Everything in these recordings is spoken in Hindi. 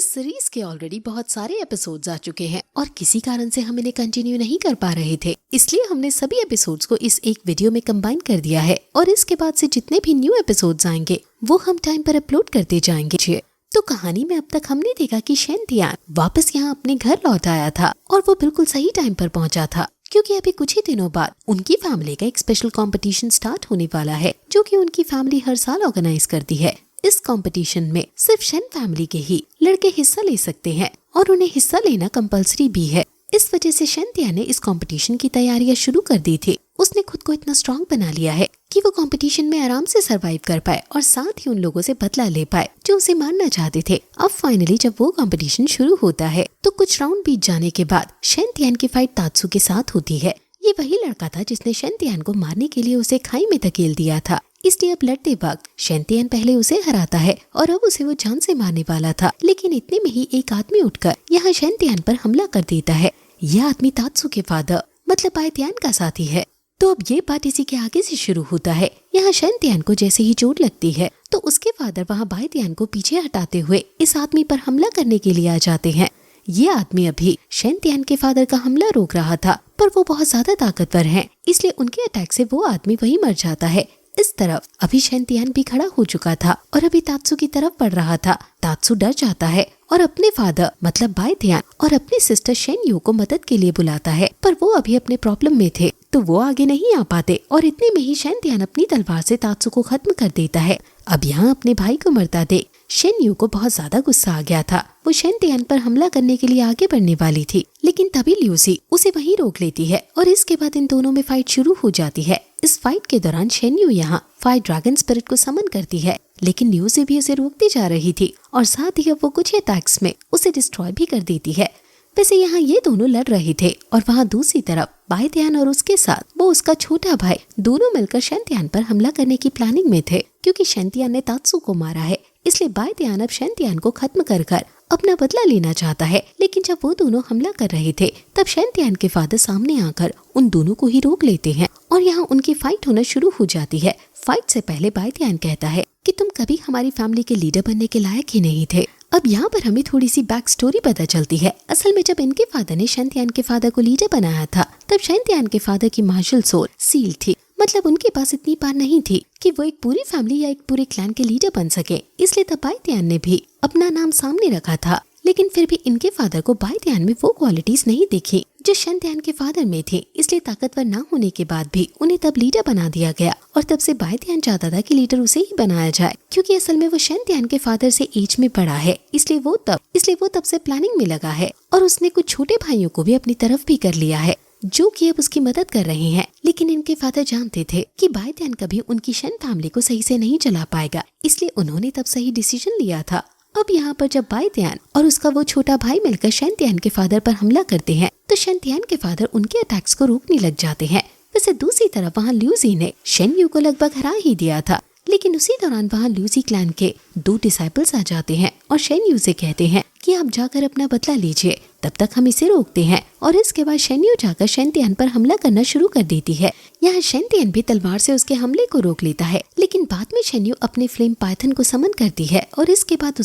इस सीरीज के ऑलरेडी बहुत सारे एपिसोड्स आ चुके हैं और किसी कारण से हम इन्हें कंटिन्यू नहीं कर पा रहे थे, इसलिए हमने सभी एपिसोड्स को इस एक वीडियो में कंबाइन कर दिया है और इसके बाद से जितने भी न्यू एपिसोड्स आएंगे वो हम टाइम पर अपलोड करते जाएंगे। तो कहानी में अब तक हमने देखा कि शेन तियान वापस यहाँ अपने घर लौट आया था और वो बिल्कुल सही टाइम पर पहुँचा था, क्योंकि अभी कुछ ही दिनों बाद उनकी फैमिली का एक स्पेशल कंपटीशन स्टार्ट होने वाला है जो कि उनकी फैमिली हर साल ऑर्गेनाइज करती है। इस कंपटीशन में सिर्फ शेन फैमिली के ही लड़के हिस्सा ले सकते हैं और उन्हें हिस्सा लेना कंपलसरी भी है। इस वजह से शेन तियान ने इस कंपटीशन की तैयारियां शुरू कर दी थी। उसने खुद को इतना स्ट्रांग बना लिया है कि वो कंपटीशन में आराम से सरवाइव कर पाए और साथ ही उन लोगों से बदला ले पाए जो उसे मारना चाहते थे। अब फाइनली जब वो कंपटीशन शुरू होता है तो कुछ राउंड बीत जाने के बाद शेन तियान की फाइट तात्सू के साथ होती है। ये वही लड़का था जिसने शेन तियान को मारने के लिए उसे खाई में धकेल दिया था, इसलिए अब लड़ते वक्त शेन तियान पहले उसे हराता है और अब उसे वो जान से मारने वाला था। लेकिन इतने में ही एक आदमी उठकर यहाँ शेन तियान पर हमला कर देता है। यह आदमी तात्सू के फादर मतलब बाय तियान का साथी है। तो अब ये बात इसी के आगे से शुरू होता है। यहाँ शेन तियान को जैसे ही चोट लगती है तो उसके फादर वहाँ बाय तियान को पीछे हटाते हुए इस आदमी पर हमला करने के लिए आ जाते हैं। ये आदमी अभी शेन तियान के फादर का हमला रोक रहा था, पर वो बहुत ज्यादा ताकतवर हैं, इसलिए उनके अटैक से वो आदमी वहीं मर जाता है। इस तरफ अभी शेन तियान भी खड़ा हो चुका था और अभी तात्सू की तरफ बढ़ रहा था। तात्सू डर जाता है और अपने फादर मतलब बाय तियान और अपनी सिस्टर शेन यू को मदद के लिए बुलाता है, पर वो अभी अपने प्रॉब्लम में थे तो वो आगे नहीं आ पाते और इतने में ही शेन तियान अपनी तलवार से तात्सू को खत्म कर देता है। अब यहाँ अपने भाई को मरता देख शेन यू को बहुत ज्यादा गुस्सा आ गया था। वो शेन तियान पर हमला करने के लिए आगे बढ़ने वाली थी, लेकिन तभी ल्यूसी उसे वहीं रोक लेती है और इसके बाद इन दोनों में फाइट शुरू हो जाती है। इस फाइट के दौरान शेन यू यहाँ फायर ड्रैगन स्पिरिट को समन करती है, लेकिन ल्यूसी भी उसे रोकती जा रही थी और साथ ही अब वो कुछ अटैक्स में उसे डिस्ट्रॉय भी कर देती है। वैसे यहाँ ये दोनों लड़ रहे थे और वहाँ दूसरी तरफ बाय तियान और उसके साथ वो उसका छोटा भाई दोनों मिलकर शेन तियान पर हमला करने की प्लानिंग में थे, क्योंकि शेन तियान ने तात्सू को मारा है, इसलिए बाय तियान अब शेन तियान को खत्म कर अपना बदला लेना चाहता है। लेकिन जब वो दोनों हमला कर रहे थे तब शेन तियान के फादर सामने आकर उन दोनों को ही रोक लेते हैं और यहाँ उनकी फाइट होना शुरू हो जाती है। फाइट से पहले बाय तियान कहता है कि तुम कभी हमारी फैमिली के लीडर बनने के लायक ही नहीं थे। अब यहाँ पर हमें थोड़ी सी बैक स्टोरी पता चलती है। असल में जब इनके फादर ने शेन तियान के फादर को लीडर बनाया था तब शेन तियान के फादर की मार्शल सोल सील थी, मतलब उनके पास इतनी पावर नहीं थी कि वो एक पूरी फैमिली या एक पूरे क्लैन के लीडर बन सके, इसलिए तब बाय तियान ने भी अपना नाम सामने रखा था। लेकिन फिर भी इनके फादर को बाय तियान में वो क्वालिटीज नहीं दिखी जो शेन तियान के फादर में थी, इसलिए ताकतवर ना होने के बाद भी उन्हें तब लीडर बना दिया गया और तब से बाय तियान चाहता था कि लीडर उसे ही बनाया जाए, क्योंकि असल में वो शेन तियान के फादर से एज में बड़ा है, इसलिए वो तब से प्लानिंग में लगा है और उसने कुछ छोटे भाइयों को भी अपनी तरफ भी कर लिया है जो कि अब उसकी मदद कर रहे हैं। लेकिन इनके फादर जानते थे कि बाय तियान कभी उनकी शेन फैमिली को सही से नहीं चला पाएगा, इसलिए उन्होंने तब सही डिसीजन लिया था। अब यहाँ पर जब बाय तियान और उसका वो छोटा भाई मिलकर शेन तियान के फादर पर हमला करते हैं तो शेन तियान के फादर उनके अटैक्स को रोकने लग जाते हैं। वैसे दूसरी तरफ वहाँ ल्यूसी ने शेन यू को लगभग हरा ही दिया था, लेकिन उसी दौरान वहाँ ल्यूसी क्लैन के 2 डिसाइपल्स आ जाते हैं और शेन यू से कहते हैं कि आप जाकर अपना बदला लीजिए, तब तक हम इसे रोकते हैं। और इसके बाद शेन यू जाकर शेन तियान पर हमला करना शुरू कर देती है। यहाँ शेन तियान भी तलवार से उसके हमले को रोक लेता है, लेकिन बाद में शेन यू अपने फ्लेम पाइथन को समन करती है और इसके बाद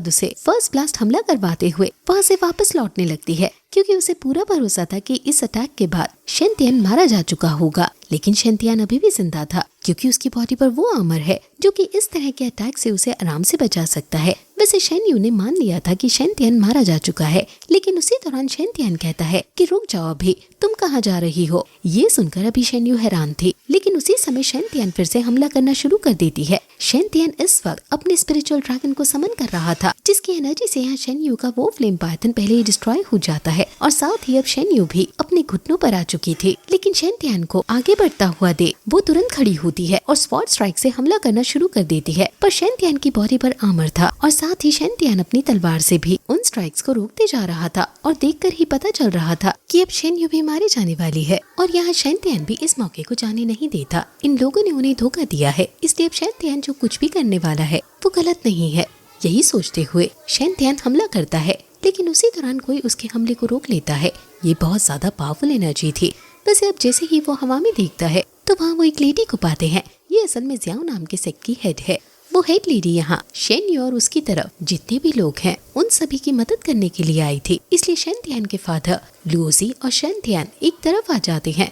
उसे फर्स्ट ब्लास्ट हमला करवाते हुए वहाँ से वापस लौटने लगती है, क्योंकि उसे पूरा भरोसा था कि इस अटैक के बाद शेन तियान मारा जा चुका होगा। लेकिन शेन तियान अभी भी जिंदा था, क्योंकि उसकी बॉडी पर वो आर्मर है जो कि इस तरह के अटैक से उसे आराम से बचा सकता है। वैसे शेन यू ने मान लिया था कि शेन तियान मारा जा चुका है, लेकिन उसी दौरान शेन तियान कहता है कि रुक जाओ, अभी तुम कहाँ जा रही हो। ये सुनकर अभी शेन यू हैरान थी, लेकिन उसी समय शेन तियान फिर से हमला करना शुरू कर देती है। शेन तियान इस वक्त अपने स्पिरिचुअल ड्रैगन को समन कर रहा था, जिसकी एनर्जी से यहाँ शेन यू का वो फ्लेम पाइथन पहले ही डिस्ट्रॉय हो जाता है और साथ ही अब शेन यू भी अपने घुटनों पर आ चुकी थी। लेकिन शेन तियान को आगे बढ़ता हुआ देख वो तुरंत खड़ी होती है और स्वॉर्ड स्ट्राइक से हमला करना शुरू कर देती है, पर शेन तियान की बॉडी पर आर्मर था और साथ ही शेन तियान अपनी तलवार से भी उन स्ट्राइक्स को रोकते जा रहा था और देखकर ही पता चल रहा था कि अब शेन यू भी मारे जाने वाली है। और यहाँ शेन तियान भी इस मौके को जाने नहीं देता। इन लोगों ने उन्हें धोखा दिया है, इसलिए अब शेन तियान जो कुछ भी करने वाला है वो गलत नहीं है। यही सोचते हुए शेन तियान हमला करता है, लेकिन उसी दौरान कोई उसके हमले को रोक लेता है। ये बहुत ज्यादा पावरफुल एनर्जी थी। वैसे अब जैसे ही वो हवा में देखता है तो वहाँ वो एक लेडी को पाते हैं। ये असल में जियाओ नाम के सेक्ट की हेड है। वो हेड लेडी यहाँ शेन्यू और उसकी तरफ जितने भी लोग हैं उन सभी की मदद करने के लिए आई थी। इसलिए शेनतियान के फादर लुओजी और शेनतियान एक तरफ आ जाते हैं।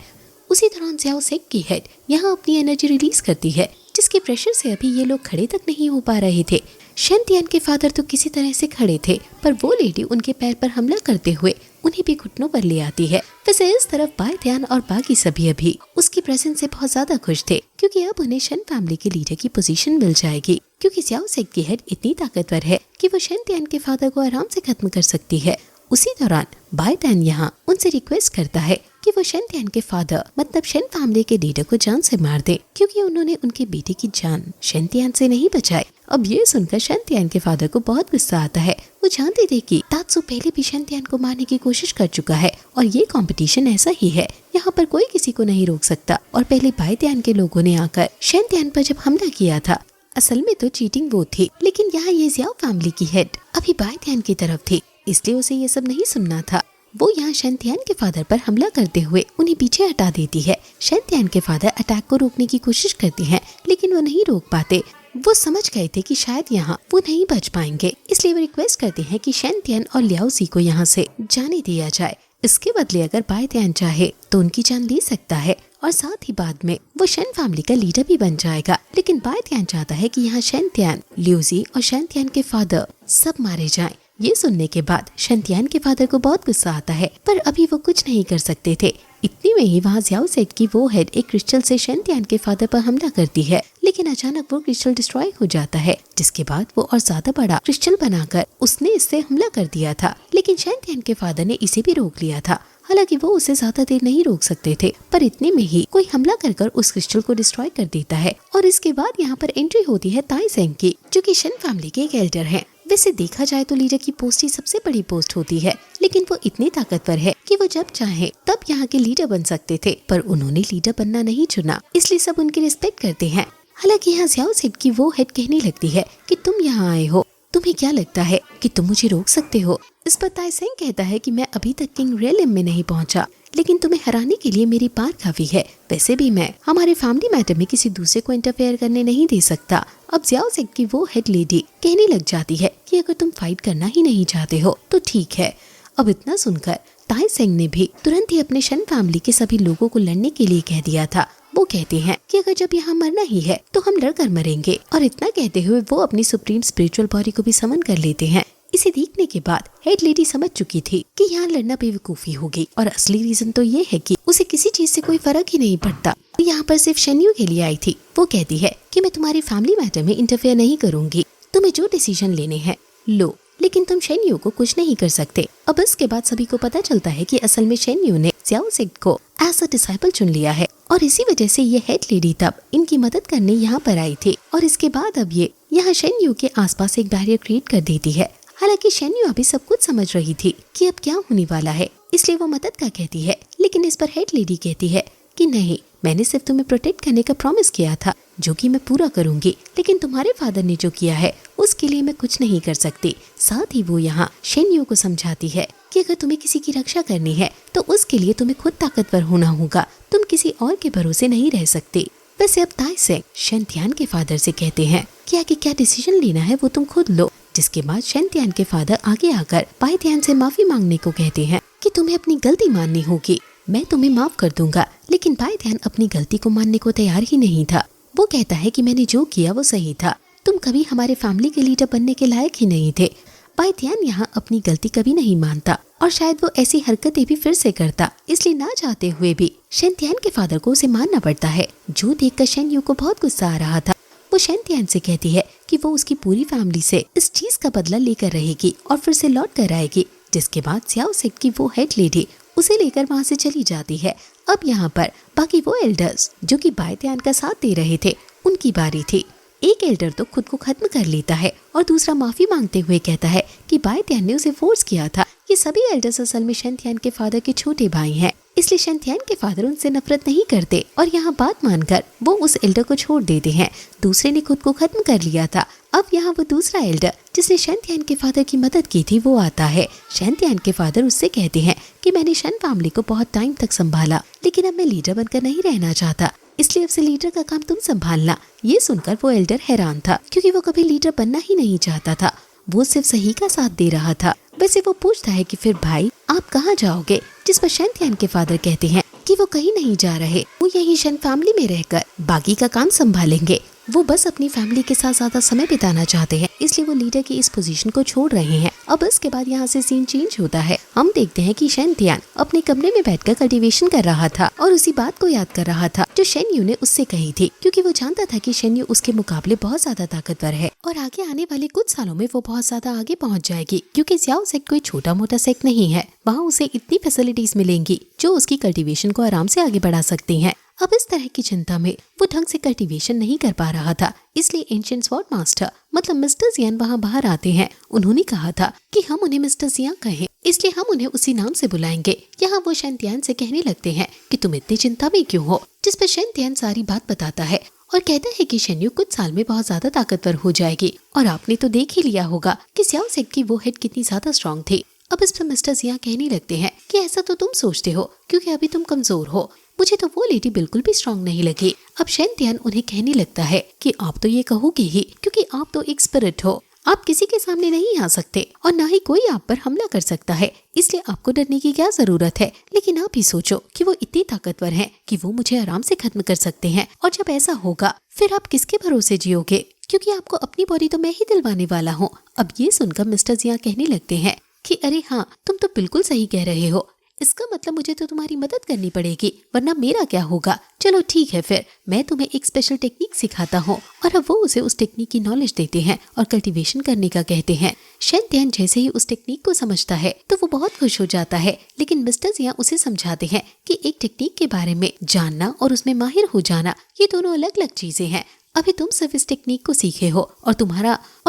उसी दौरान ज़्याओ सेक की हेड यहाँ अपनी एनर्जी रिलीज करती है, जिसके प्रेशर से अभी ये लोग खड़े तक नहीं हो पा रहे थे। शेनतियान के फादर तो किसी तरह से खड़े थे, पर वो लेडी उनके पैर पर हमला करते हुए उन्हें भी घुटनों पर ले आती है। वैसे इस तरफ बायतियान और बाकी सभी अभी उसकी प्रेजेंस से बहुत ज्यादा खुश थे, क्योंकि अब उन्हें शन फैमिली के लीडर की पोजीशन मिल जाएगी। क्योंकि ज़्याओ सेक की हेड इतनी ताकतवर है कि वो शेनतियान के फादर को आराम से खत्म कर सकती है। उसी दौरान बायतियान यहाँ उनसे रिक्वेस्ट करता है कि वो शेनतियान के फादर मतलब शन फैमिली के लीडर को जान से मार दे, क्योंकि उन्होंने उनके बेटे की जान शेनतियान से नहीं बचाई। अब ये सुनकर शेनतियान के फादर को बहुत गुस्सा आता है। वो जानते थे कि तात्सू पहले भी शेनतियान को मारने की कोशिश कर चुका है और ये कंपटीशन ऐसा ही है, यहाँ पर कोई किसी को नहीं रोक सकता। और पहले बायतियान के लोगों ने आकर शेनतियान पर जब हमला किया था, असल में तो चीटिंग वो थी, लेकिन यहाँ ये ज़ियाओ फैमिली की हेड अभी बायतियान की तरफ थी, इसलिए उसे ये सब नहीं सुनना था। वो यहाँ शेनतियान के फादर पर हमला करते हुए उन्हें पीछे हटा देती है। शेनतियान के फादर अटैक को रोकने की कोशिश करते हैं, लेकिन वो नहीं रोक पाते। वो समझ गए थे कि शायद यहाँ वो नहीं बच पाएंगे, इसलिए वो रिक्वेस्ट करते हैं कि शेनतियान और लियाओजी को यहाँ से जाने दिया जाए। इसके बदले अगर बायतियान चाहे तो उनकी जान ले सकता है और साथ ही बाद में वो शन फैमिली का लीडर भी बन जाएगा। लेकिन बायतियान चाहता है कि यहाँ शेनतियान, लियोजी और शेनतियान के फादर सब मारे जाएं। ये सुनने के बाद शेनतियान के फादर को बहुत गुस्सा आता है, पर अभी वो कुछ नहीं कर सकते थे। इतने में ही वहाँ ज़ियाओ सेक की वो हेड एक क्रिस्टल से शेनतियान के फादर पर हमला करती है, लेकिन अचानक वो क्रिस्टल डिस्ट्रॉय हो जाता है, जिसके बाद वो और ज्यादा बड़ा क्रिस्टल बनाकर उसने इससे हमला कर दिया था। लेकिन शेनतियान के फादर ने इसे भी रोक लिया था। हालांकि वो उसे ज्यादा देर नहीं रोक सकते थे, पर इतने में ही कोई हमला कर उस क्रिस्टल को डिस्ट्रॉय कर देता है। और इसके बाद यहाँ पर एंट्री होती है ताइसेंग की, जो कि शन फैमिली के एक एल्डर हैं। वैसे देखा जाए तो लीडर की पोस्ट ही सबसे बड़ी पोस्ट होती है, लेकिन वो इतनी ताकतवर है कि वो जब चाहे तब यहाँ के लीडर बन सकते थे, पर उन्होंने लीडर बनना नहीं चुना, इसलिए सब उनकी रिस्पेक्ट करते हैं। हालांकि यहाँ ज़ियाओ सेक की वो हेड कहने लगती है कि तुम यहाँ आए हो, तुम्हें क्या लगता है कि तुम मुझे रोक सकते हो? इस पर ताइसेंग कहता है कि मैं अभी तक किंग रेलिम में नहीं पहुँचा, लेकिन तुम्हें हराने के लिए मेरी पार काफी है। वैसे भी मैं हमारे फैमिली मैटर में किसी दूसरे को इंटरफेयर करने नहीं दे सकता। अब ज़ियाओ सेक की वो हेड लेडी कहने लग जाती है कि अगर तुम फाइट करना ही नहीं चाहते हो तो ठीक है। अब इतना सुनकर ताइसेंग ने भी तुरंत ही अपने शन फैमिली के सभी लोगों को लड़ने के लिए कह दिया था। वो कहते हैं कि अगर जब यहाँ मरना ही है तो हम लड़कर मरेंगे। और इतना कहते हुए वो अपनी सुप्रीम स्पिरिचुअल बॉडी को भी समन कर लेते हैं। इसे देखने के बाद हेड लेडी समझ चुकी थी कि यहाँ लड़ना बेवकूफी होगी, और असली रीजन तो ये है कि उसे किसी चीज से कोई फर्क ही नहीं पड़ता। यहाँ पर सिर्फ शेन्यू के लिए आई थी। वो कहती है कि मैं तुम्हारी फैमिली मैटर में इंटरफेयर नहीं करूंगी, तुम्हें जो डिसीजन लेने हैं लो, लेकिन तुम शेन्यू को कुछ नहीं कर सकते। अब इसके बाद सभी को पता चलता है कि असल में शेन्यू ने ज़ियाओ सेक को एज अ डिसाइपल चुन लिया है, और इसी वजह से ये हेड लेडी तब इनकी मदद करने यहाँ पर आई थी। और इसके बाद अब ये यहाँ शेन्यू के आसपास एक बैरियर क्रिएट कर देती है। हालांकि शेन्यू अभी सब कुछ समझ रही थी कि अब क्या होने वाला है, इसलिए वो मदद का कहती है। लेकिन इस पर हेड लेडी कहती है कि नहीं, मैंने सिर्फ तुम्हें प्रोटेक्ट करने का प्रॉमिस किया था, जो कि मैं पूरा करूंगी, लेकिन तुम्हारे फादर ने जो किया है उसके लिए मैं कुछ नहीं कर सकती। साथ ही वो यहाँ शेन्यू को समझाती है कि अगर तुम्हें किसी की रक्षा करनी है तो उसके लिए तुम्हें खुद ताकतवर होना होगा, तुम किसी और के भरोसे नहीं रह सकते। वैसे अब ताइसेंग शेनतियान के फादर से कहते हैं कि आगे क्या डिसीजन लेना है वो तुम खुद लो। जिसके बाद शेनतियान के फादर आगे आकर बायतियान से माफी मांगने को कहते हैं कि तुम्हें अपनी गलती माननी होगी, मैं तुम्हें माफ कर दूंगा। लेकिन बायतियान अपनी गलती को मानने को तैयार ही नहीं था। वो कहता है कि मैंने जो किया वो सही था, तुम कभी हमारे फैमिली के लीडर बनने के लायक ही नहीं थे। बायतियान यहाँ अपनी गलती कभी नहीं मानता, और शायद वो ऐसी हरकतें भी फिर से करता, इसलिए ना चाहते हुए भी शेनतियान के फादर को उसे मानना पड़ता है। जो देखकर शेन्यू को बहुत गुस्सा आ रहा था, वो शेनतियान से कहती है कि वो उसकी पूरी फैमिली से इस चीज का बदला लेकर रहेगी और फिर से लौट कर आएगी। जिसके बाद ज़ियाओ सेक की वो हेड लेडी उसे लेकर वहाँ से चली जाती है। अब यहाँ पर बाकी वो एल्डर्स जो कि बायतियान का साथ दे रहे थे, उनकी बारी थी। एक एल्डर तो खुद को खत्म कर लेता है और दूसरा माफी मांगते हुए कहता है कि बायतियान ने उसे फोर्स किया था। ये सभी एल्डर्स असल में शेनतियान के फादर के छोटे भाई हैं, इसलिए शेंतियान के फादर उनसे नफरत नहीं करते और यहाँ बात मानकर वो उस एल्डर को छोड़ देते हैं। दूसरे ने खुद को खत्म कर लिया था। अब यहाँ वो दूसरा एल्डर जिसने शेंतियान के फादर की मदद की थी वो आता है। शेंतियान के फादर उससे कहते हैं कि मैंने शन फैमिली को बहुत टाइम तक संभाला, लेकिन अब मैं लीडर बनकर नहीं रहना चाहता, इसलिए अब से लीडर का काम तुम संभालना। ये सुनकर वो एल्डर हैरान था, क्योंकि वो कभी लीडर बनना ही नहीं चाहता था, वो सिर्फ सही का साथ दे रहा था। वैसे वो पूछता है कि फिर भाई आप कहाँ जाओगे, जिस पर शेंतियान के फादर कहते हैं कि वो कहीं नहीं जा रहे, वो यही शन फैमिली में रहकर बाकी का काम संभालेंगे। वो बस अपनी फैमिली के साथ ज्यादा समय बिताना चाहते हैं, इसलिए वो लीडर की इस पोजीशन को छोड़ रहे हैं। अब इसके बाद यहाँ से सीन चेंज होता है। हम देखते हैं कि शेंतियान अपने कमरे में बैठकर कल्टीवेशन कर रहा था और उसी बात को याद कर रहा था जो शेन्यू ने उससे कही थी, क्योंकि वो जानता था कि शेन्यू उसके मुकाबले बहुत ज्यादा ताकतवर है और आगे आने वाले कुछ सालों में वो बहुत ज्यादा आगे पहुँच जाएगी, क्योंकि ज़्याओ सेक्ट कोई छोटा मोटा सेक्ट नहीं है। वहाँ उसे इतनी फैसिलिटीज मिलेंगी जो उसकी कल्टीवेशन को आराम से आगे बढ़ा सकती हैं। अब इस तरह की चिंता में वो ढंग से कल्टीवेशन नहीं कर पा रहा था, इसलिए एंशिएंट स्वॉर्ड मास्टर मतलब मिस्टर जियान वहाँ बाहर आते हैं। उन्होंने कहा था कि हम उन्हें मिस्टर जियान कहें, इसलिए हम उन्हें उसी नाम से बुलाएंगे। यहाँ वो शेंतियान से कहने लगते हैं कि तुम इतनी चिंता में क्यों हो, जिस पर शेंतियान सारी बात बताता है और कहता है कि शेन्यू कुछ साल में बहुत ज्यादा ताकतवर हो जाएगी और आपने तो देख ही लिया होगा कि ज़्याओ सेक्ट की वो हेड कितनी ज्यादा स्ट्रॉन्ग थी। अब इस पर मिस्टर जिया कहने लगते हैं कि ऐसा तो तुम सोचते हो क्योंकि अभी तुम कमजोर हो, मुझे तो वो लेडी बिल्कुल भी स्ट्रॉन्ग नहीं लगी। अब शेंतियान उन्हें कहने लगता है कि आप तो ये कहोगे ही क्योंकि आप तो एक स्पिरिट हो, आप किसी के सामने नहीं आ सकते और ना ही कोई आप पर हमला कर सकता है, इसलिए आपको डरने की क्या जरूरत है। लेकिन आप ही सोचो कि वो इतनी ताकतवर हैं कि वो मुझे आराम से खत्म कर सकते हैं, और जब ऐसा होगा फिर आप किसके भरोसे जियोगे, क्योंकि आपको अपनी बॉडी तो मैं ही दिलवाने वाला हूँ। अब ये सुनकर मिस्टर जिया कहने लगते हैं कि अरे हाँ, तुम तो बिल्कुल सही कह रहे हो, इसका मतलब मुझे तो तुम्हारी मदद करनी पड़ेगी, वरना मेरा क्या होगा। चलो ठीक है, फिर मैं तुम्हें एक स्पेशल टेक्निक सिखाता हूँ। और अब वो उसे उस टेक्निक की नॉलेज देते हैं और कल्टीवेशन करने का कहते हैं। शेंतियान जैसे ही उस टेक्निक को समझता है तो वो बहुत खुश हो जाता है, लेकिन मिस्टर जिया उसे समझाते हैं कि एक टेक्निक के बारे में जानना और उसमें माहिर हो जाना ये दोनों अलग अलग चीजें हैं। अभी तुम सिर्फ इस टेक्निक को सीखे हो और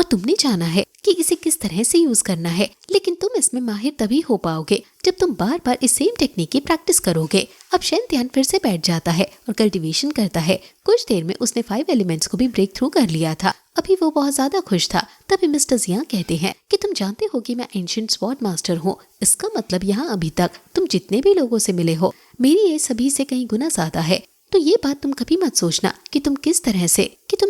तुमने जाना है कि इसे किस तरह से यूज करना है, लेकिन तुम इसमें माहिर तभी हो पाओगे जब तुम बार बार इस सेम टेक्निक की प्रैक्टिस करोगे। अब शेंतियान फिर से बैठ जाता है और कल्टीवेशन करता है। कुछ देर में उसने 5 एलिमेंट्स को भी ब्रेक थ्रू कर लिया था। अभी वो बहुत ज्यादा खुश था। तभी मिस्टर जिया कहते हैं कि तुम जानते हो कि मैं एंशिएंट स्वॉर्ड मास्टर हूँ, इसका मतलब यहाँ अभी तक तुम जितने भी लोगों से मिले हो मेरी ये सभी से कहीं गुना ज्यादा है। तो ये बात तुम कभी मत सोचना कि तुम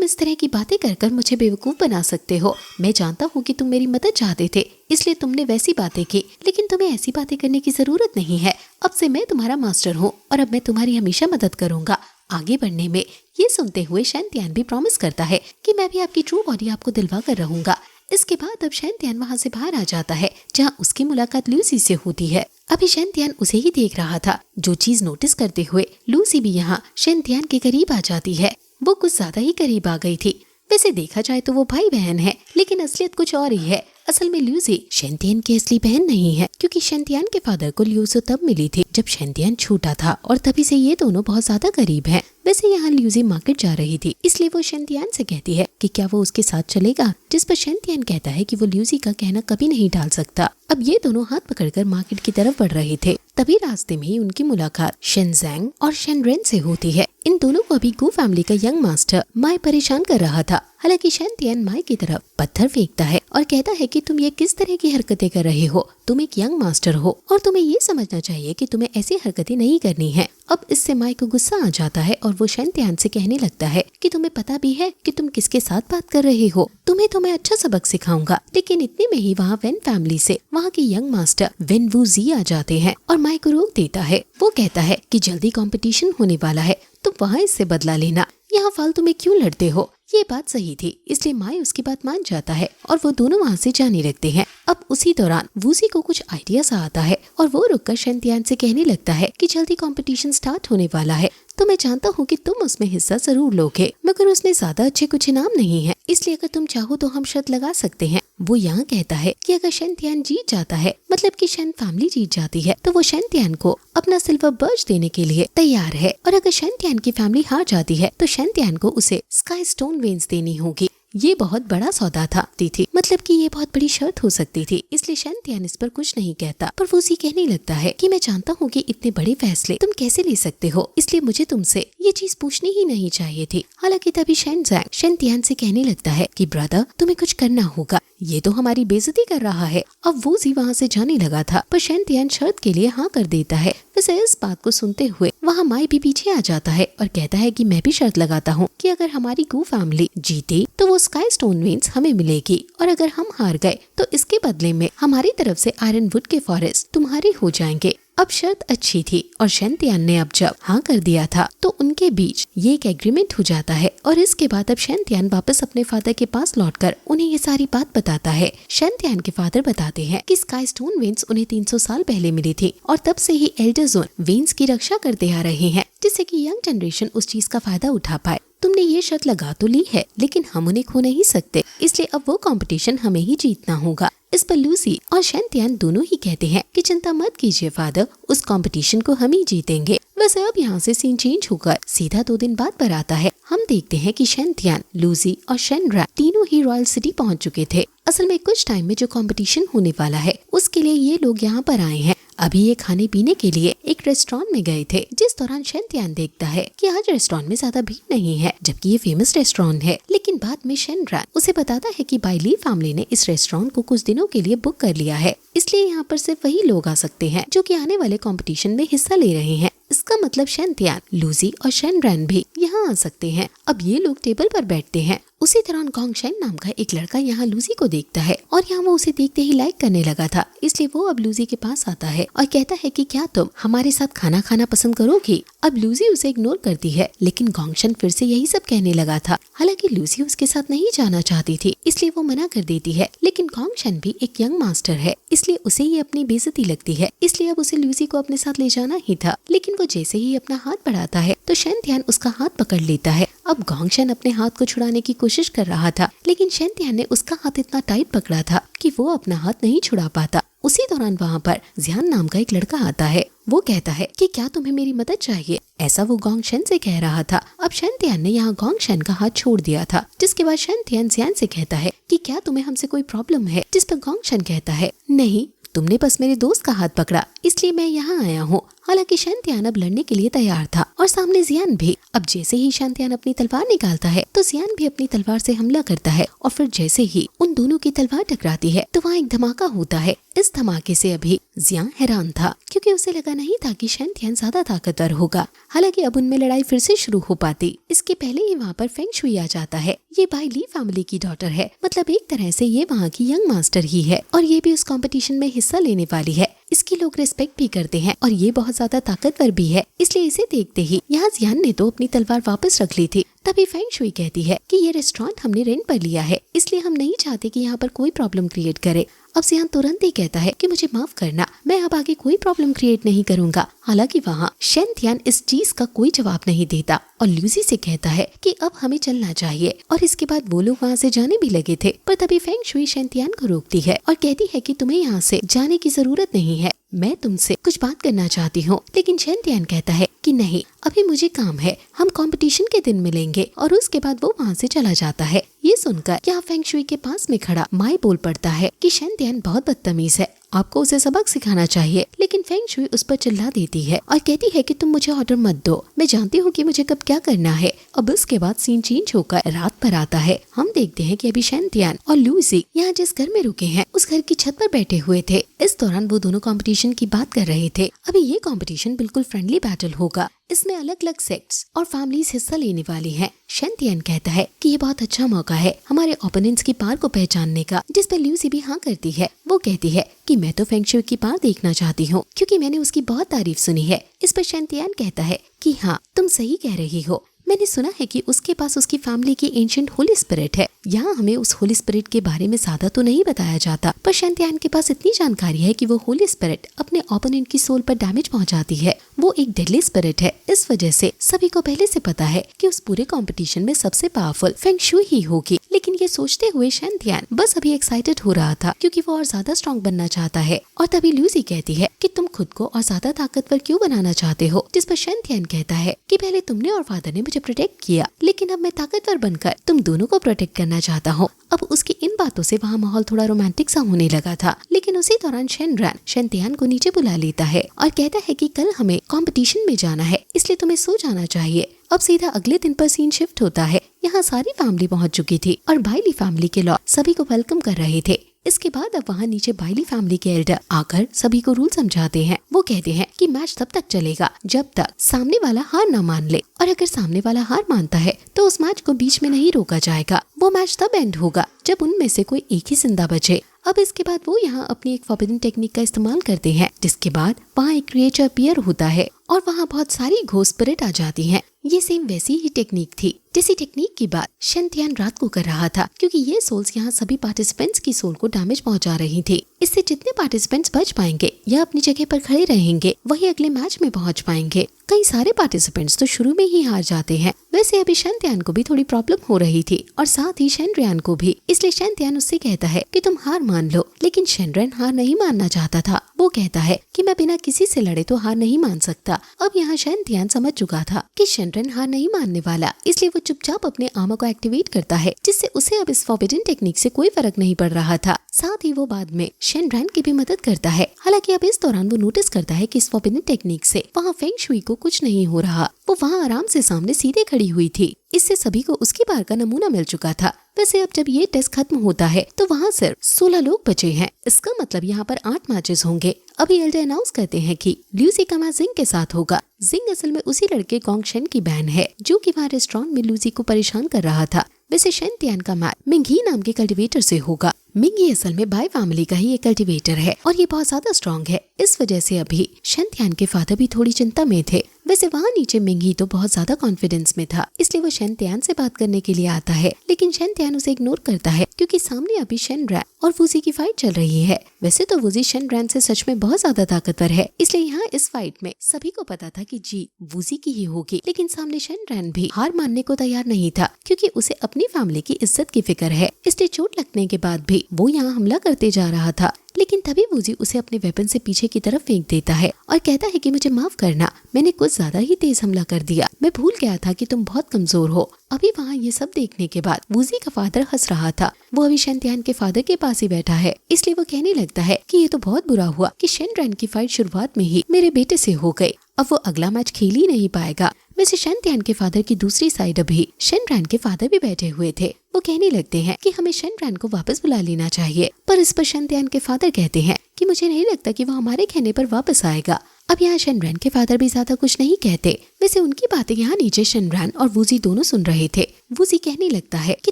इस तरह की बातें कर कर मुझे बेवकूफ बना सकते हो। मैं जानता हूँ कि तुम मेरी मदद चाहते थे, इसलिए तुमने वैसी बातें की, लेकिन तुम्हें ऐसी बातें करने की जरूरत नहीं है। अब से मैं तुम्हारा मास्टर हूँ और अब मैं तुम्हारी हमेशा मदद करूंगा आगे बढ़ने में। ये सुनते हुए शेंतियान भी प्रॉमिस करता है कि मैं भी आपकी ट्रू बॉडी आपको दिलवा कर रहूंगा। इसके बाद अब शेंतियान वहाँ से बाहर आ जाता है, जहाँ उसकी मुलाकात लूसी से होती है। अभी शेंतियान उसे ही देख रहा था। जो चीज नोटिस करते हुए लूसी भी यहाँ शेंतियान के करीब आ जाती है। वो कुछ ज्यादा ही करीब आ गई थी। वैसे देखा जाए तो वो भाई बहन है, लेकिन असलियत कुछ और ही है। असल में लूसी शेंतियान की असली बहन नहीं है, क्योंकि शेंतियान के फादर को ल्यूसी तब मिली थी जब शेंतियान छोटा था, और तभी से ये दोनों बहुत ज्यादा करीब हैं। वैसे यहाँ लूसी मार्केट जा रही थी, इसलिए वो शेंतियान से कहती है कि क्या वो उसके साथ चलेगा, जिस पर शेंतियान कहता है कि वो लूसी का कहना कभी नहीं टाल सकता। अब ये दोनों हाथ पकड़कर मार्केट की तरफ बढ़ रहे थे। तभी रास्ते में ही उनकी मुलाकात शेनजैंग और शेनरेन से होती है। इन दोनों को अभी गू फैमिली का यंग मास्टर माई परेशान कर रहा था। हालांकि शेंतियान माई की तरफ पत्थर फेंकता है और कहता है कि तुम ये किस तरह की हरकतें कर रहे हो, तुम एक यंग मास्टर हो और तुम्हें ये समझना चाहिए कि तुम्हें ऐसी हरकतें नहीं करनी है। अब इससे माई को गुस्सा आ जाता है और वो शेंतियान से कहने लगता है कि तुम्हें पता भी है कि तुम किसके साथ बात कर रहे हो, तुम्हें तो मैं अच्छा सबक सिखाऊंगा। लेकिन इतने में ही वहाँ वेन फैमिली से वहाँ के यंग मास्टर वेन वू जी आ जाते हैं और माई को रोक देता है। वो कहता है कि जल्दी कंपटीशन होने वाला है, तुम वहाँ इससे बदला लेना, यहाँ फालतू में क्यों लड़ते हो। ये बात सही थी, इसलिए माई उसकी बात मान जाता है और वो दोनों वहाँ से जाने लगते हैं। अब उसी दौरान वूजी को कुछ आइडिया सा आता है और वो रुककर शेंतियान से कहने लगता है कि जल्दी कंपटीशन स्टार्ट होने वाला है, तो मैं जानता हूँ कि तुम उसमें हिस्सा जरूर लोगे, मगर उसमें ज्यादा अच्छे कुछ इनाम नहीं है, इसलिए अगर तुम चाहो तो हम शर्त लगा सकते हैं। वो यहाँ कहता है कि अगर शेंतियान जीत जाता है, मतलब कि शेन फैमिली जीत जाती है, तो वो शेंतियान को अपना सिल्वर बर्च देने के लिए तैयार है, और अगर शेंतियान की फैमिली हार जाती है तो शेंतियान को उसे स्काई स्टोन वेन्स देनी होगी। ये बहुत बड़ा सौदा था थी, मतलब कि ये बहुत बड़ी शर्त हो सकती थी, इसलिए शैंतियान इस पर कुछ नहीं कहता। पर वो उसी कहने लगता है कि मैं जानता हूँ कि इतने बड़े फैसले तुम कैसे ले सकते हो, इसलिए मुझे तुमसे ये चीज पूछनी ही नहीं चाहिए थी। हालांकि तभी शैनज़ैंग शैंतियान से कहने लगता है कि ब्रदर तुम्हें कुछ करना होगा, ये तो हमारी बेइज्जती कर रहा है। अब वो जी वहाँ से जाने लगा था, पर शैंतियान शर्त के लिए हाँ कर देता है। वैसे इस बात को सुनते हुए वहाँ माई भी पीछे आ जाता है और कहता है कि मैं भी शर्त लगाता हूँ कि अगर हमारी गू फैमिली जीते तो वो स्काई स्टोन वेन्स हमें मिलेगी, और अगर हम हार गए तो इसके बदले में हमारी तरफ से आयरन वुड के फॉरेस्ट तुम्हारे हो जाएंगे। अब शर्त अच्छी थी और शैंतियान ने अब जब हाँ कर दिया था तो उनके बीच ये एक एग्रीमेंट हो जाता है। और इसके बाद अब शैंतियान वापस अपने फादर के पास लौटकर उन्हें ये सारी बात बताता है। शैंतियान के फादर बताते हैं कि स्काई स्टोन वेन्स उन्हें 300 साल पहले मिली थी और तब से ही एल्डर जोन वेन्स की रक्षा करते आ रहे हैं, जिससे कि यंग जनरेशन उस चीज का फायदा उठा पाए। तुमने ये शर्त लगा तो ली है, लेकिन हम उन्हें खो नहीं सकते, इसलिए अब वो कंपटीशन हमें ही जीतना होगा। इस पर लूसी और शैंतियान दोनों ही कहते हैं कि चिंता मत कीजिए फादर, उस कंपटीशन को हम ही जीतेंगे। वैसे अब यहाँ से सीन चेंज होकर सीधा 2 दिन बाद पर आता है। हम देखते हैं कि शैंतियान, लूसी और शेनरैन तीनों ही रॉयल सिटी पहुँच चुके थे। असल में कुछ टाइम में जो कंपटीशन होने वाला है उसके लिए ये लोग यहाँ पर आए हैं। अभी ये खाने पीने के लिए एक रेस्टोरेंट में गए थे, जिस दौरान शैंतियान देखता है कि आज रेस्टोरेंट में ज्यादा भीड़ नहीं है, जबकि ये फेमस रेस्टोरेंट है। लेकिन बाद में शेनरैन उसे बताता है कि बाइली फैमिली ने इस रेस्टोरेंट को कुछ दिनों के लिए बुक कर लिया है, इसलिए यहाँ पर सिर्फ वही लोग आ सकते हैं जो कि आने वाले कंपटीशन में हिस्सा ले रहे हैं। इसका मतलब शैंतियान, लूसी और शेनरैन भी यहाँ आ सकते हैं। अब ये लोग टेबल पर बैठते हैं। उसी दौरान गोंगशेन नाम का एक लड़का यहाँ लूसी को देखता है और यहाँ वो उसे देखते ही लाइक करने लगा था, इसलिए वो अब लूसी के पास आता है और कहता है कि क्या तुम हमारे साथ खाना खाना पसंद करोगी। अब लूसी उसे इग्नोर करती है, लेकिन गोंगशेन फिर से यही सब कहने लगा था। हालांकि लूसी उसके साथ नहीं जाना चाहती थी, इसलिए वो मना कर देती है। लेकिन गोंगशेन भी एक यंग मास्टर है, इसलिए उसे ये अपनी बेइज्जती लगती है, इसलिए अब उसे लूसी को अपने साथ ले जाना ही था। लेकिन वो जैसे ही अपना हाथ बढ़ाता है तो शैंतियान उसका हाथ पकड़ लेता है। अब गोंगशेन अपने हाथ को छुड़ाने की कोशिश कर रहा था, लेकिन शैंतियान ने उसका हाथ इतना टाइट पकड़ा था कि वो अपना हाथ नहीं छुड़ा पाता। उसी दौरान वहाँ पर जियान नाम का एक लड़का आता है। वो कहता है कि क्या तुम्हें मेरी मदद चाहिए, ऐसा वो गोंगशेन से कह रहा था। अब शैंतियान ने यहाँ गोंगशेन का हाथ छोड़ दिया था, जिसके बाद शैंतियान जियान से कहता है कि क्या तुम्हें हमसे कोई प्रॉब्लम है, जिस पर गोंगशेन कहता है नहीं, तुमने बस मेरे दोस्त का हाथ पकड़ा इसलिए मैं यहाँ आया हूँ। हालांकि शैंतियान अब लड़ने के लिए तैयार था और सामने जियान भी। अब जैसे ही शैंतियान अपनी तलवार निकालता है तो जियान भी अपनी तलवार से हमला करता है और फिर जैसे ही उन दोनों की तलवार टकराती है तो वहाँ एक धमाका होता है। इस धमाके से अभी जियान हैरान था, क्योंकि उसे लगा नहीं था कि शैंतियान ज्यादा ताकतवर होगा। हालांकि अब उनमें लड़ाई फिर से शुरू हो पाती, इसके पहले ही वहाँ पर फेंग शुई आ जाता है। ये बाई ली फैमिली की डॉटर है, मतलब एक तरह से ये वहाँ की यंग मास्टर ही है और ये भी उस कंपटीशन में हिस्सा लेने वाली है। इसकी लोग रिस्पेक्ट भी करते हैं और ये बहुत ज्यादा ताकतवर भी है, इसलिए इसे देखते ही यहाँ जियान ने तो अपनी तलवार वापस रख ली थी। तभी फेंग शुई कहती है कि ये रेस्टोरेंट हमने रेंट पर लिया है, इसलिए हम नहीं चाहते कि यहाँ पर कोई प्रॉब्लम क्रिएट करे। अब जियान तुरंत ही कहता है कि मुझे माफ करना, मैं अब आगे कोई प्रॉब्लम क्रिएट नहीं करूंगा। हालांकि वहाँ शैंतियान इस चीज का कोई जवाब नहीं देता और लूसी से कहता है कि अब हमें चलना चाहिए। और इसके बाद वो लोग वहाँ से जाने भी लगे थे, पर तभी फेंग शुई शैंतियान को रोकती है और कहती है कि तुम्हें यहाँ से जाने की जरूरत नहीं है, मैं तुमसे कुछ बात करना चाहती हूँ। लेकिन शैंतियान कहता है कि नहीं, अभी मुझे काम है, हम कंपटीशन के दिन मिलेंगे। और उसके बाद वो वहाँ से चला जाता है। ये सुनकर यहाँ फेंग शुई के पास में खड़ा माई बोल पड़ता है कि शैंतियान बहुत बदतमीज है, आपको उसे सबक सिखाना चाहिए। लेकिन फेंग शुई उस पर चिल्ला देती है और कहती है कि तुम मुझे ऑर्डर मत दो, मैं जानती हूँ कि मुझे कब क्या करना है। अब उसके बाद सीन चेंज होकर रात पर आता है। हम देखते हैं कि अभी शैंतियान और लूसी यहाँ जिस घर में रुके हैं उस घर की छत पर बैठे हुए थे। इस दौरान वो दोनों कंपटीशन की बात कर रहे थे। अभी ये कंपटीशन बिल्कुल फ्रेंडली बैटल होगा, इसमें अलग अलग सेक्ट्स और फैमिलीज हिस्सा लेने वाली हैं। शैंतियान कहता है कि ये बहुत अच्छा मौका है हमारे ओपोनेंट्स की पार को पहचानने का, जिस पर लूसी भी हाँ करती है। वो कहती है कि मैं तो फेंग शुई की पार देखना चाहती हूँ, क्योंकि मैंने उसकी बहुत तारीफ सुनी है। इस पर शैंतियान कहता है कि हाँ, तुम सही कह रही हो, मैंने सुना है कि उसके पास उसकी फैमिली की एंशिएंट होली स्पिरिट है। यहाँ हमें उस होली स्पिरिट के बारे में ज्यादा तो नहीं बताया जाता, पर शैंतियान के पास इतनी जानकारी है कि वो होली स्पिरिट अपने ओपोनेंट की सोल पर डैमेज पहुंचाती है। वो एक डेडली स्पिरिट है, इस वजह से सभी को पहले से पता है कि उस पूरे कंपटीशन में सबसे पावरफुल फेंग शुई ही होगी। लेकिन ये सोचते हुए शैंतियान बस अभी एक्साइटेड हो रहा था, क्योंकि वो और ज्यादा स्ट्रॉन्ग बनना चाहता है। और तभी लूसी कहती है कि तुम खुद को और ज्यादा ताकतवर क्यों बनाना चाहते हो, जिस पर शैंतियान कहता है कि पहले तुमने और फादर ने मुझे प्रोटेक्ट किया, लेकिन अब मैं ताकतवर बनकर तुम दोनों को प्रोटेक्ट करना मानना चाहता हूँ। अब उसकी इन बातों से वहाँ माहौल थोड़ा रोमांटिक सा होने लगा था। लेकिन उसी दौरान शेनरैन शैंतियान को नीचे बुला लेता है और कहता है कि कल हमें कंपटीशन में जाना है, इसलिए तुम्हें सो जाना चाहिए। अब सीधा अगले दिन पर सीन शिफ्ट होता है। यहाँ सारी फैमिली पहुँच चुकी थी और बाइली फैमिली के लोग सभी को वेलकम कर रहे थे। इसके बाद अब वहाँ नीचे बाइली फैमिली के एल्डर आकर सभी को रूल समझाते हैं। वो कहते हैं कि मैच तब तक चलेगा जब तक सामने वाला हार न मान ले, और अगर सामने वाला हार मानता है तो उस मैच को बीच में नहीं रोका जाएगा। वो मैच तब एंड होगा जब उनमें से कोई एक ही जिंदा बचे। अब इसके बाद वो यहाँ अपनी एक फॉरबिडन टेक्निक का इस्तेमाल करते हैं, जिसके बाद वहाँ एक क्रिएचर अपीयर होता है और वहाँ बहुत सारी घोस्ट स्पिरिट आ जाती हैं। ये सेम वैसी ही टेक्निक थी जिसी टेक्निक की बात शैंतियान रात को कर रहा था, क्योंकि ये सोल्स यहाँ सभी पार्टिसिपेंट्स की सोल को डैमेज पहुंचा रही थी। इससे जितने पार्टिसिपेंट्स बच पाएंगे या अपनी जगह पर खड़े रहेंगे वही अगले मैच में पहुंच पाएंगे। कई सारे पार्टिसिपेंट्स तो शुरू में ही हार जाते हैं। वैसे अभी शैंतियान को भी थोड़ी प्रॉब्लम हो रही थी और साथ ही शेनरियान को भी, इसलिए शैंतियान उससे कहता है कि तुम हार मान लो। लेकिन शेनरियान हार नहीं मानना चाहता था। वो कहता है कि मैं बिना किसी से लड़े तो हार नहीं मान सकता। अब यहाँ शैंतियान समझ चुका था कि शेनरियान हार नहीं मानने वाला, इसलिए वो चुपचाप अपने आर्मर को एक्टिवेट करता है, जिससे उसे अब इस फॉरबिडन टेक्निक से कोई फर्क नहीं पड़ रहा था। साथ ही वो बाद में शेनरियान की भी मदद करता है। हालांकि अब इस दौरान वो नोटिस करता है कि इस फॉरबिडन टेक्निक से वहाँ फेंग शुई को कुछ नहीं हो रहा। वो वहाँ आराम से सामने सीधे खड़ी हुई थी। इससे सभी को उसकी बार का नमूना मिल चुका था। वैसे अब जब ये टेस्ट खत्म होता है तो वहाँ सिर्फ 16 लोग बचे हैं। इसका मतलब यहाँ पर 8 मैचेस होंगे। अभी एल्डर अनाउंस करते हैं कि लूसी का मैच जिंग के साथ होगा। जिंग असल में उसी लड़के गोंग शेन की बहन है जो कि वहाँ रेस्टोरेंट में लूसी को परेशान कर रहा था। वैसे शैंतियान का मैच मिंघी नाम के कल्टीवेटर से होगा। मिंघी असल में बाई फैमिली का ही एक कल्टीवेटर है और ये बहुत ज्यादा स्ट्रॉन्ग है। इस वजह से अभी शैंतियान के फादर भी थोड़ी चिंता में थे। वैसे वहाँ नीचे मिंघी तो बहुत ज्यादा कॉन्फिडेंस में था, इसलिए वो शैंतियान से बात करने के लिए आता है। लेकिन शैंतियान उसे इग्नोर करता है क्योंकि सामने अभी शेनरैन और वूजी की फाइट चल रही है। वैसे तो वूजी शेनरैन से सच में बहुत ज्यादा ताकतवर है, इसलिए यहाँ इस फाइट में सभी को पता था कि जीत वूजी की ही होगी। लेकिन सामने शेनरैन भी हार मानने को तैयार नहीं था, क्योंकि उसे अपनी फैमिली की इज्जत की फिक्र है। इसलिए चोट लगने के बाद भी वो यहाँ हमला करते जा रहा था। लेकिन तभी वूजी उसे अपने वेपन से पीछे की तरफ फेंक देता है और कहता है कि मुझे माफ करना, मैंने कुछ ज्यादा ही तेज हमला कर दिया। मैं भूल गया था कि तुम बहुत कमजोर हो। अभी वहाँ ये सब देखने के बाद वूजी का फादर हंस रहा था। वो अभी शैंतियान के फादर के पास ही बैठा है, इसलिए वो कहने लगता है कि ये तो बहुत बुरा हुआ कि शेनरैन की फाइट शुरुआत में ही मेरे बेटे से हो गई। अब वो अगला मैच खेल ही नहीं पाएगा। वैसे शैंतियान के फादर की दूसरी साइड अभी शेनरैन के फादर भी बैठे हुए थे। वो कहने लगते हैं कि हमें शेनरैन को वापस बुला लेना चाहिए, पर इस पर शैंतियान के फादर कहते हैं कि मुझे नहीं लगता कि वो हमारे कहने पर वापस आएगा। अब यहाँ शेनरैन के फादर भी ज्यादा कुछ नहीं कहते। वैसे उनकी बातें यहाँ नीचे शेनरैन और वूजी दोनों सुन रहे थे। वूजी कहने लगता है कि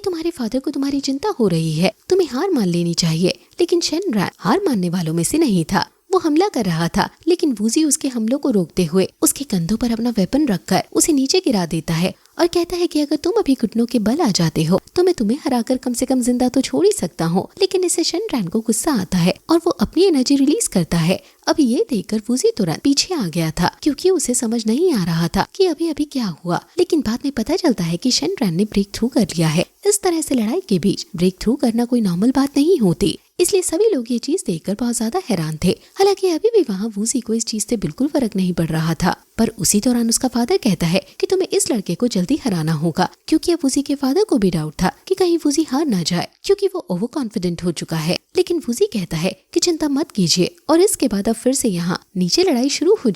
तुम्हारे फादर को तुम्हारी चिंता हो रही है, तुम्हें हार मान लेनी चाहिए। लेकिन शेनरैन हार मानने वालों में से नहीं था। वो हमला कर रहा था, लेकिन वूजी उसके हमलों को रोकते हुए उसके कंधों पर अपना वेपन रखकर उसे नीचे गिरा देता है और कहता है कि अगर तुम अभी घुटनों के बल आ जाते हो तो मैं तुम्हें हराकर कम से कम जिंदा तो छोड़ ही सकता हूँ। लेकिन इससे शेनरैन को गुस्सा आता है और वो अपनी एनर्जी रिलीज करता है। अब ये देखकर वूजी तुरंत पीछे आ गया था, क्योंकि उसे समझ नहीं आ रहा था कि अभी अभी क्या हुआ। लेकिन बाद में पता चलता है कि शेनरैन ने ब्रेक थ्रू कर लिया है। इस तरह से लड़ाई के बीच ब्रेक थ्रू करना कोई नॉर्मल बात नहीं होती, इसलिए सभी लोग ये चीज देखकर बहुत ज्यादा हैरान थे। हालांकि अभी भी वहाँ वूजी को इस चीज से बिल्कुल फर्क नहीं पड़ रहा था। पर उसी दौरान उसका फादर कहता है कि तुम्हें इस लड़के को जल्दी हराना होगा, क्योंकि अब वूजी के फादर को भी डाउट था कि कहीं वूजी हार ना जाए, क्योंकि वो ओवर कॉन्फिडेंट हो चुका है। लेकिन वूजी कहता है कि चिंता मत कीजिए। और इसके बाद अब फिर से यहाँ नीचे लड़ाई शुरू हो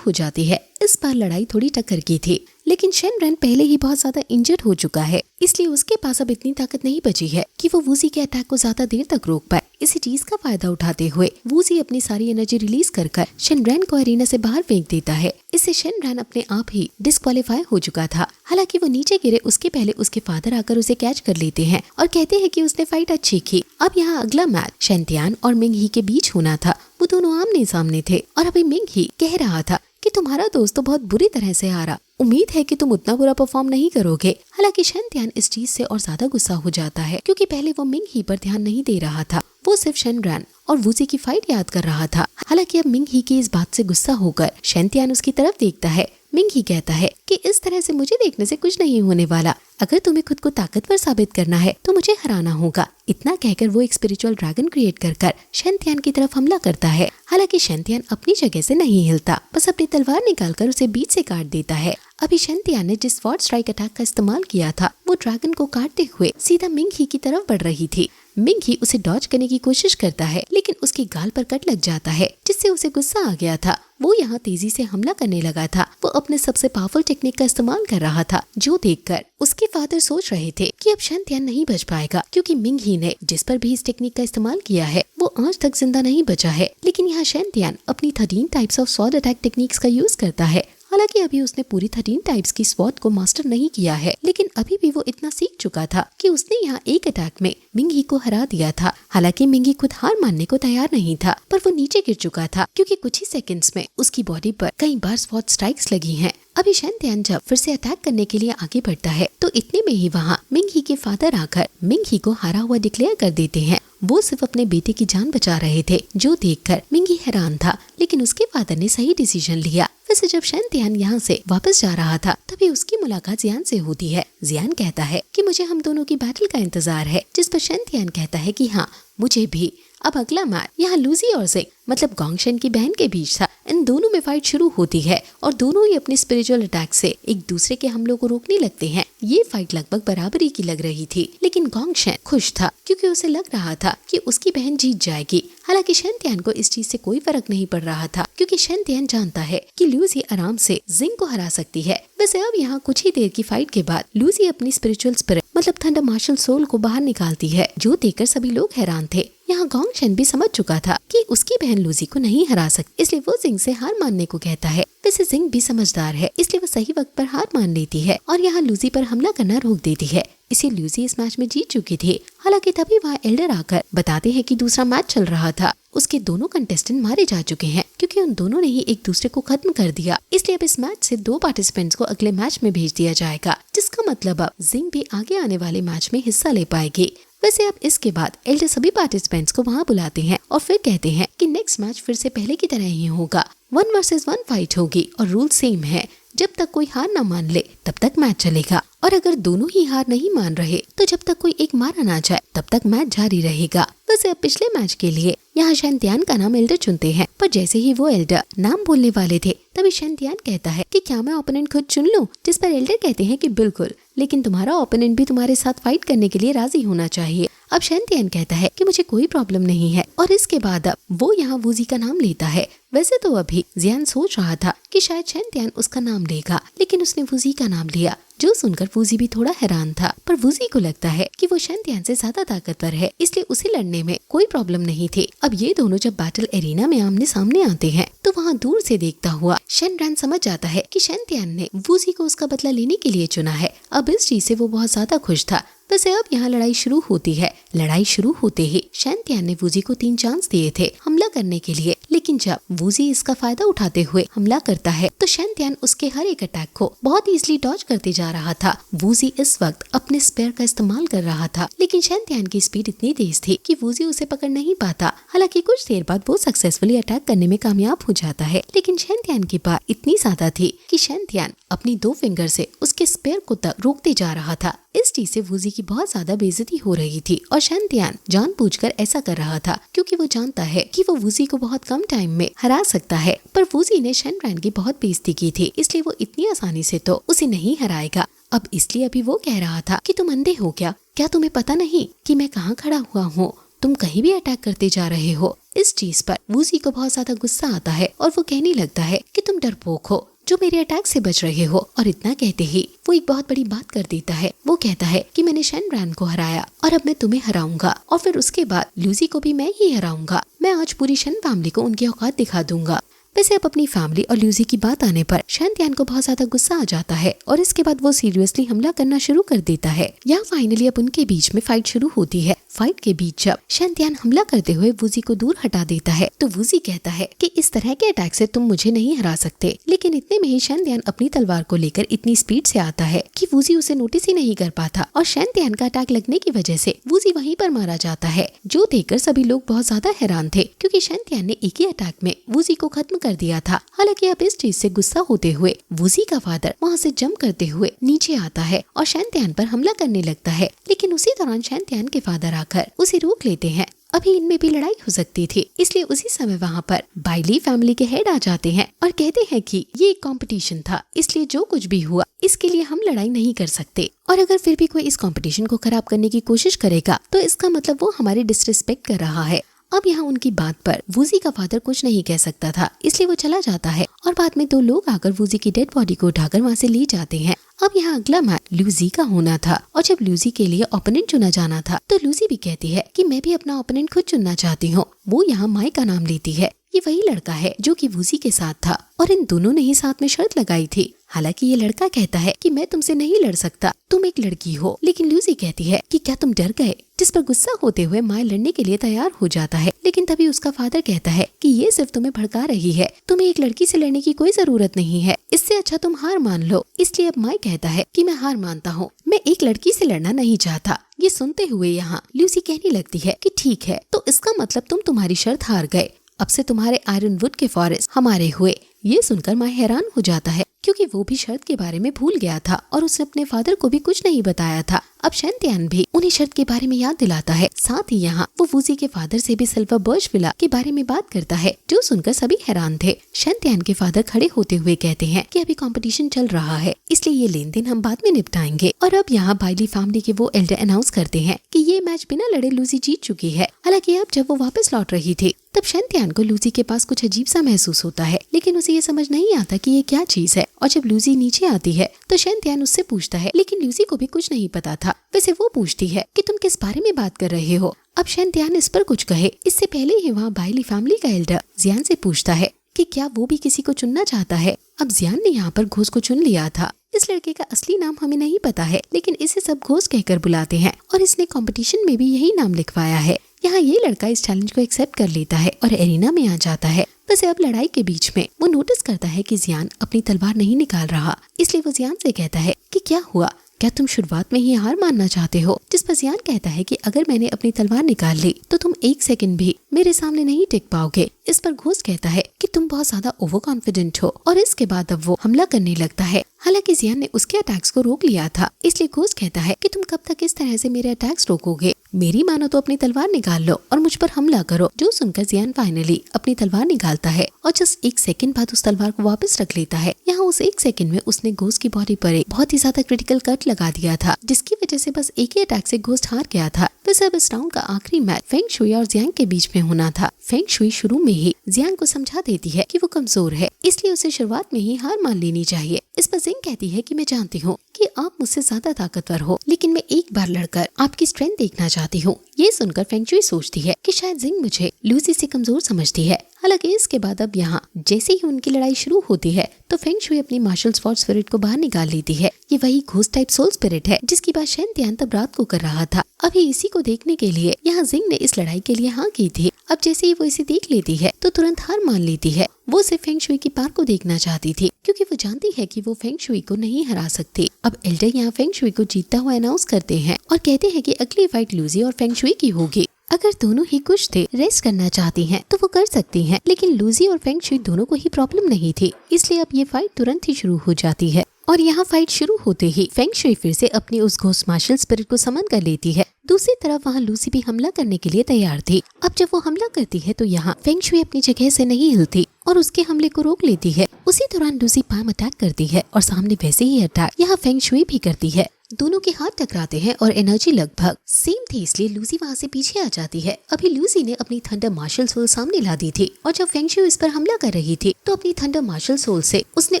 जाती है। इस बार लड़ाई थोड़ी टक्कर की थी, लेकिन शेनरैन पहले ही बहुत ज्यादा इंजर्ड हो चुका है, इसलिए उसके पास अब इतनी ताकत नहीं बची है कि वो वूजी के अटैक को ज्यादा देर तक रोक पाए। इसी चीज का फायदा उठाते हुए वूजी अपनी सारी एनर्जी रिलीज कर शेनरैन को एरिना से बाहर फेंक देता है। इससे शेनरैन अपने आप ही डिस्क्वालीफाई हो चुका था। हालांकि वो नीचे गिरे उसके पहले उसके फादर आकर उसे कैच कर लेते हैं और कहते हैं कि उसने फाइट अच्छी की। अब यहाँ अगला मैच शैंतियान और मिंघी के बीच होना था। वो दोनों आमने सामने थे और अभी मिंघी कह रहा था कि तुम्हारा दोस्त तो बहुत बुरी तरह से हारा, उम्मीद है कि तुम उतना बुरा परफॉर्म नहीं करोगे। हालांकि शैंतियान इस चीज से और ज्यादा गुस्सा हो जाता है, क्योंकि पहले वो मिंघी पर ध्यान नहीं दे रहा था। वो सिर्फ शेनरैन और वूजी की फाइट याद कर रहा था। हालांकि अब मिंघी की इस बात से गुस्सा होकर शैंतियान उसकी तरफ देखता है। मिंघी कहता है कि इस तरह से मुझे देखने से कुछ नहीं होने वाला। अगर तुम्हें खुद को ताकतवर साबित करना है तो मुझे हराना होगा। इतना कहकर वो एक स्पिरिचुअल ड्रैगन क्रिएट कर शैंतियान की तरफ हमला करता है। हालांकि शैंतियान अपनी जगह से नहीं हिलता, बस अपनी तलवार निकालकर उसे बीच से काट देता है। अभी शैंतियान ने जिस स्वॉर्ड स्ट्राइक अटैक का इस्तेमाल किया था वो ड्रैगन को काटते हुए सीधा मिंग ही की तरफ बढ़ रही थी। मिंग ही उसे डॉज करने की कोशिश करता है लेकिन उसकी गाल पर कट लग जाता है जिससे उसे गुस्सा आ गया था। वो यहाँ तेजी से हमला करने लगा था। वो अपने सबसे पावरफुल टेक्निक का इस्तेमाल कर रहा था जो देखकर उसके फादर सोच रहे थे कि अब शैंतियान नहीं बच पाएगा क्योंकि मिंग ही ने जिस पर भी इस टेक्निक का इस्तेमाल किया है वो आज तक जिंदा नहीं बचा है। लेकिन यहाँ शैंतियान अपनी 13 types of sword attack techniques का यूज करता है। हालांकि अभी उसने पूरी 13 टाइप्स की स्वॉर्ड को मास्टर नहीं किया है लेकिन अभी भी वो इतना सीख चुका था कि उसने यहाँ एक अटैक में मिंगी को हरा दिया था। हालांकि मिंगी खुद हार मानने को तैयार नहीं था पर वो नीचे गिर चुका था क्योंकि कुछ ही सेकंड्स में उसकी बॉडी पर कई बार स्वॉर्ड स्ट्राइक्स लगी हैं। अभी शैंतियान जब फिर से अटैक करने के लिए आगे बढ़ता है तो इतने में ही वहाँ मिंग ही के फादर आकर मिंग ही को हारा हुआ डिक्लेयर कर देते हैं। वो सिर्फ अपने बेटे की जान बचा रहे थे जो देखकर मिंग ही हैरान था लेकिन उसके फादर ने सही डिसीजन लिया। वैसे जब शैंतियान यहाँ से वापस जा रहा था तभी उसकी मुलाकात जियान से होती है। जियान कहता है कि मुझे हम दोनों की बैटल का इंतजार है जिस पर शैंतियान कहता है कि हाँ मुझे भी। अब अगला मैच यहाँ लूजी और जिंग मतलब गोंगशन की बहन के बीच था। इन दोनों में फाइट शुरू होती है और दोनों ही अपने स्पिरिचुअल अटैक से एक दूसरे के हमलों को रोकने लगते हैं। ये फाइट लगभग बराबरी की लग रही थी लेकिन गोंगशन खुश था क्योंकि उसे लग रहा था कि उसकी बहन जीत जाएगी। हालांकि शैंतियान को इस चीज से कोई फर्क नहीं पड़ रहा था क्योंकि शैंतियान जानता है कि लूजी आराम से जिंग को हरा सकती है। वैसे अब यहाँ कुछ ही देर की फाइट के बाद लूजी अपनी स्पिरिचुअल स्पिरिट मतलब थंडर मार्शल सोल को बाहर निकालती है जो देखकर सभी लोग हैरान थे। यहाँ गोंगशन भी समझ चुका था कि उसकी बहन लूजी को नहीं हरा सकती इसलिए वो जिंग से हार मानने को कहता है। वैसे जिंग भी समझदार है इसलिए वो सही वक्त पर हार मान लेती है और यहाँ लूजी पर हमला करना रोक देती है। इसे लूजी इस मैच में जीत चुकी थी। हालांकि तभी वहाँ एल्डर आकर बताते हैं कि दूसरा मैच चल रहा था उसके दोनों कंटेस्टेंट मारे जा चुके हैं क्योंकि उन दोनों ने ही एक दूसरे को खत्म कर दिया। इसलिए अब इस मैच से 2 पार्टिसिपेंट्स को अगले मैच में भेज दिया जाएगा जिसका मतलब अब जिंग भी आगे आने वाले मैच में हिस्सा ले पाएगी। वैसे अब इसके बाद एल्डर सभी पार्टिसिपेंट्स को वहाँ बुलाते हैं और फिर कहते हैं कि नेक्स्ट मैच फिर से पहले की तरह ही होगा। 1 वर्सेस 1 फाइट होगी और रूल सेम है। जब तक कोई हार ना मान ले तब तक मैच चलेगा और अगर दोनों ही हार नहीं मान रहे तो जब तक कोई एक मारा ना जाए तब तक मैच जारी रहेगा। वैसे अब पिछले मैच के लिए यहाँ शैंतियान का नाम एल्डर चुनते हैं पर जैसे ही वो एल्डर नाम बोलने वाले थे तभी शैंतियान कहता है कि क्या मैं ओपोनेंट खुद चुन लूं? जिस पर एल्डर कहते हैं कि बिल्कुल, लेकिन तुम्हारा ओपोनेंट भी तुम्हारे साथ फाइट करने के लिए राजी होना चाहिए। अब शैंतियान कहता है कि मुझे कोई प्रॉब्लम नहीं है और इसके बाद अब वो यहाँ वूजी का नाम लेता है। वैसे तो अभी जियान सोच रहा था कि शायद शैंतियान उसका नाम लेगा लेकिन उसने वूजी का नाम लिया जो सुनकर वूजी भी थोड़ा हैरान था। पर वूजी को लगता है कि वो शैंतियान से ज्यादा ताकतवर है इसलिए उसे लड़ने में कोई प्रॉब्लम नहीं थी। अब ये दोनों जब बैटल एरिना में आमने सामने आते हैं तो वहाँ दूर से देखता हुआ शेनरैन समझ जाता है कि शैंतियान ने वूजी को उसका बदला लेने के लिए चुना है। अब इस चीज से वो बहुत ज्यादा खुश था। वैसे अब यहाँ लड़ाई शुरू होती है। लड़ाई शुरू होते ही शैंतियान ने वूजी को 3 चांस दिए थे हमला करने के लिए लेकिन जब वूजी इसका फायदा उठाते हुए हमला करता है तो शैंतियान उसके हर एक अटैक को बहुत इजीली डॉज करते जा रहा था। वूजी इस वक्त अपने स्पेयर का इस्तेमाल कर रहा था लेकिन शैंतियान की स्पीड इतनी तेज थी कि वूजी उसे पकड़ नहीं पाता। हालांकि कुछ देर बाद वो सक्सेसफुली अटैक करने में कामयाब हो जाता है लेकिन शैंतियान की पावर इतनी ज्यादा थी कि शैंतियान अपनी 2 फिंगर से उसके स्पेयर को तक रोकते जा रहा था। इस चीज से वूजी की बहुत ज्यादा बेइज्जती हो रही थी और शैंतियान जानबूझकर ऐसा कर रहा था क्योंकि वो जानता है कि वो वूजी को बहुत कम टाइम में हरा सकता है। पर वूजी ने शेनरैन की बहुत बेइज्जती की थी इसलिए वो इतनी आसानी से तो उसे नहीं हराएगा। अब इसलिए अभी वो कह रहा था कि तुम अंधे हो क्या तुम्हें पता नहीं कि मैं कहाँ खड़ा हुआ हूँ? तुम कहीं भी अटैक करते जा रहे हो। इस चीज पर वूजी को बहुत ज्यादा गुस्सा आता है और वो कहने लगता है कि तुम डरपोक हो जो मेरे अटैक से बच रहे हो। और इतना कहते ही वो एक बहुत बड़ी बात कर देता है। वो कहता है कि मैंने शेनरैन को हराया और अब मैं तुम्हें हराऊंगा और फिर उसके बाद लूजी को भी मैं ही हराऊंगा। मैं आज पूरी शन फैमिली को उनकी औकात दिखा दूंगा। वैसे अब अपनी फैमिली और लूजी की बात आने पर शैंतियान को बहुत ज्यादा गुस्सा आ जाता है और इसके बाद वो सीरियसली हमला करना शुरू कर देता है। यहाँ फाइनली अब उनके बीच में फाइट शुरू होती है। फाइट के बीच जब शैंतियान हमला करते हुए वूजी को दूर हटा देता है तो वूजी कहता है कि इस तरह के अटैक से तुम मुझे नहीं हरा सकते। लेकिन इतने में ही शैंतियान अपनी तलवार को लेकर इतनी स्पीड से आता है कि वूजी उसे नोटिस ही नहीं कर पाता और शैंतियान का अटैक लगने की वजह से वूजी वहीं पर मारा जाता है जो देखकर सभी लोग बहुत ज्यादा हैरान थे क्योंकि शैंतियान ने एक ही अटैक में वूजी को खत्म कर दिया था। हालांकि अब इस चीज से गुस्सा होते हुए वूजी का फादर वहाँ से जंप करते हुए नीचे आता है और शैंतियान पर हमला करने लगता है लेकिन उसी दौरान शैंतियान के फादर आकर उसे रोक लेते हैं। अभी इनमें भी लड़ाई हो सकती थी। इसलिए उसी समय वहाँ पर बाइली फैमिली के हेड आ जाते हैं और कहते हैं कि ये एक कंपटीशन था, इसलिए जो कुछ भी हुआ इसके लिए हम लड़ाई नहीं कर सकते, और अगर फिर भी कोई इस कंपटीशन को खराब करने की कोशिश करेगा तो इसका मतलब वो हमारी डिसरिस्पेक्ट कर रहा है। अब यहाँ उनकी बात पर वूजी का फादर कुछ नहीं कह सकता था, इसलिए वो चला जाता है और बाद में 2 लोग आकर वूजी की डेड बॉडी को उठाकर वहाँ से ले जाते हैं। अब यहाँ अगला मैच लूजी का होना था, और जब लूजी के लिए ओपोनेंट चुना जाना था तो लूजी भी कहती है कि मैं भी अपना ओपोनेंट खुद चुनना चाहती हूँ। वो यहाँ माइक का नाम लेती है। ये वही लड़का है जो कि वूजी के साथ था और इन दोनों ने ही साथ में शर्त लगाई थी। हालांकि ये लड़का कहता है कि मैं तुमसे नहीं लड़ सकता, तुम एक लड़की हो, लेकिन लूजी कहती है कि क्या तुम डर गए, जिस पर गुस्सा होते हुए माय लड़ने के लिए तैयार हो जाता है। लेकिन तभी उसका फादर कहता है कि ये सिर्फ तुम्हें भड़का रही है, तुम्हें एक लड़की से लड़ने की कोई जरूरत नहीं है, इससे अच्छा तुम हार मान लो। इसलिए अब माय कहता है कि मैं हार मानता हूँ, मैं एक लड़की से लड़ना नहीं चाहता। ये सुनते हुए यहाँ लूसी कहने लगती है कि ठीक है, तो इसका मतलब तुम तुम्हारी शर्त हार गए, अब से तुम्हारे आयरन वुड के फॉरेस्ट हमारे हुए। ये सुनकर माय हैरान हो जाता है क्योंकि वो भी शर्त के बारे में भूल गया था और उसने अपने फादर को भी कुछ नहीं बताया था। अब शैंतियान भी उन्हें शर्त के बारे में याद दिलाता है। साथ ही यहाँ वो वूजी के फादर से भी सिल्वर बर्च विला के बारे में बात करता है, जो सुनकर सभी हैरान थे। शैंतियान के फादर खड़े होते हुए कहते हैं कि अभी कंपटीशन चल रहा है, इसलिए ये लेन देन हम बाद में निपटाएंगे। और अब यहाँ बाइली फैमिली के वो एल्डर अनाउंस करते हैं कि ये मैच बिना लड़े लूसी जीत चुकी है। हालांकि अब जब वो वापस लौट रही थी तब शैंतियान को लूसी के पास कुछ अजीब सा महसूस होता है, लेकिन उसे ये समझ नहीं आता कि ये क्या चीज है। और जब लूसी नीचे आती है तो शैंतियान उससे पूछता है, लेकिन लूसी को भी कुछ नहीं पता था। वैसे वो पूछती है कि तुम किस बारे में बात कर रहे हो। अब शैंतियान इस पर कुछ कहे इससे पहले ही वहाँ बाइली फैमिली का एल्डर जियान से पूछता है कि क्या वो भी किसी को चुनना चाहता है। अब जियान ने यहाँ पर घोष को चुन लिया था। इस लड़के का असली नाम हमें नहीं पता है, लेकिन इसे सब घोष कहकर बुलाते हैं और इसने कंपटीशन में भी यही नाम लिखवाया है। यहाँ ये लड़का इस चैलेंज को एक्सेप्ट कर लेता है और एरिना में आ जाता है। वैसे अब लड़ाई के बीच में वो नोटिस करता है कि जियान अपनी तलवार नहीं निकाल रहा, इसलिए वो जियान से कहता है कि क्या हुआ, क्या तुम शुरुआत में ही हार मानना चाहते हो। जिस पर जियान कहता है कि अगर मैंने अपनी तलवार निकाल ली तो तुम 1 सेकंड भी मेरे सामने नहीं टिक पाओगे। इस पर घोष कहता है कि तुम बहुत ज्यादा ओवर कॉन्फिडेंट हो, और इसके बाद अब वो हमला करने लगता है। हालांकि जियान ने उसके अटैक्स को रोक लिया था, इसलिए घोष कहता है कि तुम कब तक इस तरह से मेरे अटैक्स रोकोगे, मेरी मानो तो अपनी तलवार निकाल लो और मुझ पर हमला करो। जो सुनकर जियान फाइनली अपनी तलवार निकालता है और जस्ट 1 सेकंड बाद उस तलवार को वापस रख लेता है। यहाँ उस 1 सेकंड में उसने घोष की बॉडी पर एक बहुत ही ज्यादा क्रिटिकल कट लगा दिया था, जिसकी वजह से बस एक ही अटैक से घोष हार गया था। वैसे अब इस राउंड का आखिरी मैच फेंग शुई और जियांग के बीच में होना था। फेंग शुई शुरू में ही जियांग को समझा देती है कि वो कमजोर है, इसलिए उसे शुरुआत में ही हार मान लेनी चाहिए। इस पर जिंग कहती है कि मैं जानती हूँ कि आप मुझसे ज्यादा ताकतवर हो, लेकिन मैं एक बार लड़कर आपकी स्ट्रेंथ देखना चाहती हूँ। ये सुनकर फेंग शुई सोचती है कि शायद जिंग मुझे लूसी से कमजोर समझती है। हालांकि इसके बाद अब यहाँ जैसे ही उनकी लड़ाई शुरू होती है तो फेंग शुई अपनी मार्शल स्वॉर्ड स्पिरिट को बाहर निकाल लेती है। ये वही घोस्ट टाइप सोल स्पिरिट है जिसकी बात शैंतियान तब रात को कर रहा था। अभी इसी को देखने के लिए यहाँ जिंग ने इस लड़ाई के लिए हाँ की थी। अब जैसे ही वो इसे देख लेती है तो तुरंत हार मान लेती है। वो सिर्फ फेंग शुई की पार को देखना चाहती थी क्योंकि वो जानती है कि वो फेंग शुई को नहीं हरा सकती। अब एल्डर यहाँ फेंग शुई को जीतता हुआ अनाउंस करते हैं और कहते हैं कि अगली फाइट लूसी और फेंग शुई की होगी। अगर दोनों ही कुछ थे रेस्ट करना चाहती हैं तो वो कर सकती हैं, लेकिन लूसी और फेंग शुई दोनों को ही प्रॉब्लम नहीं थी, इसलिए अब ये फाइट तुरंत ही शुरू हो जाती है। और यहाँ फाइट शुरू होते ही फेंग शुई फिर से अपनी उस घोस्ट मार्शल स्पिरिट को समन कर लेती है। दूसरी तरफ वहाँ लूसी भी हमला करने के लिए तैयार थी। अब जब वो हमला करती है तो यहाँ फेंग शुई अपनी जगह से नहीं हिलती और उसके हमले को रोक लेती है। उसी दौरान लूसी पाम अटैक करती है और सामने वैसे ही अटैक यहाँ फेंग शुई भी करती है। दोनों के हाथ टकराते हैं और एनर्जी लगभग सेम थी, इसलिए लूसी वहाँ से पीछे आ जाती है। अभी लूसी ने अपनी थंडर मार्शल सोल सामने ला दी थी और जब फेंग शुई इस पर हमला कर रही थी तो अपनी थंडर मार्शल सोल से उसने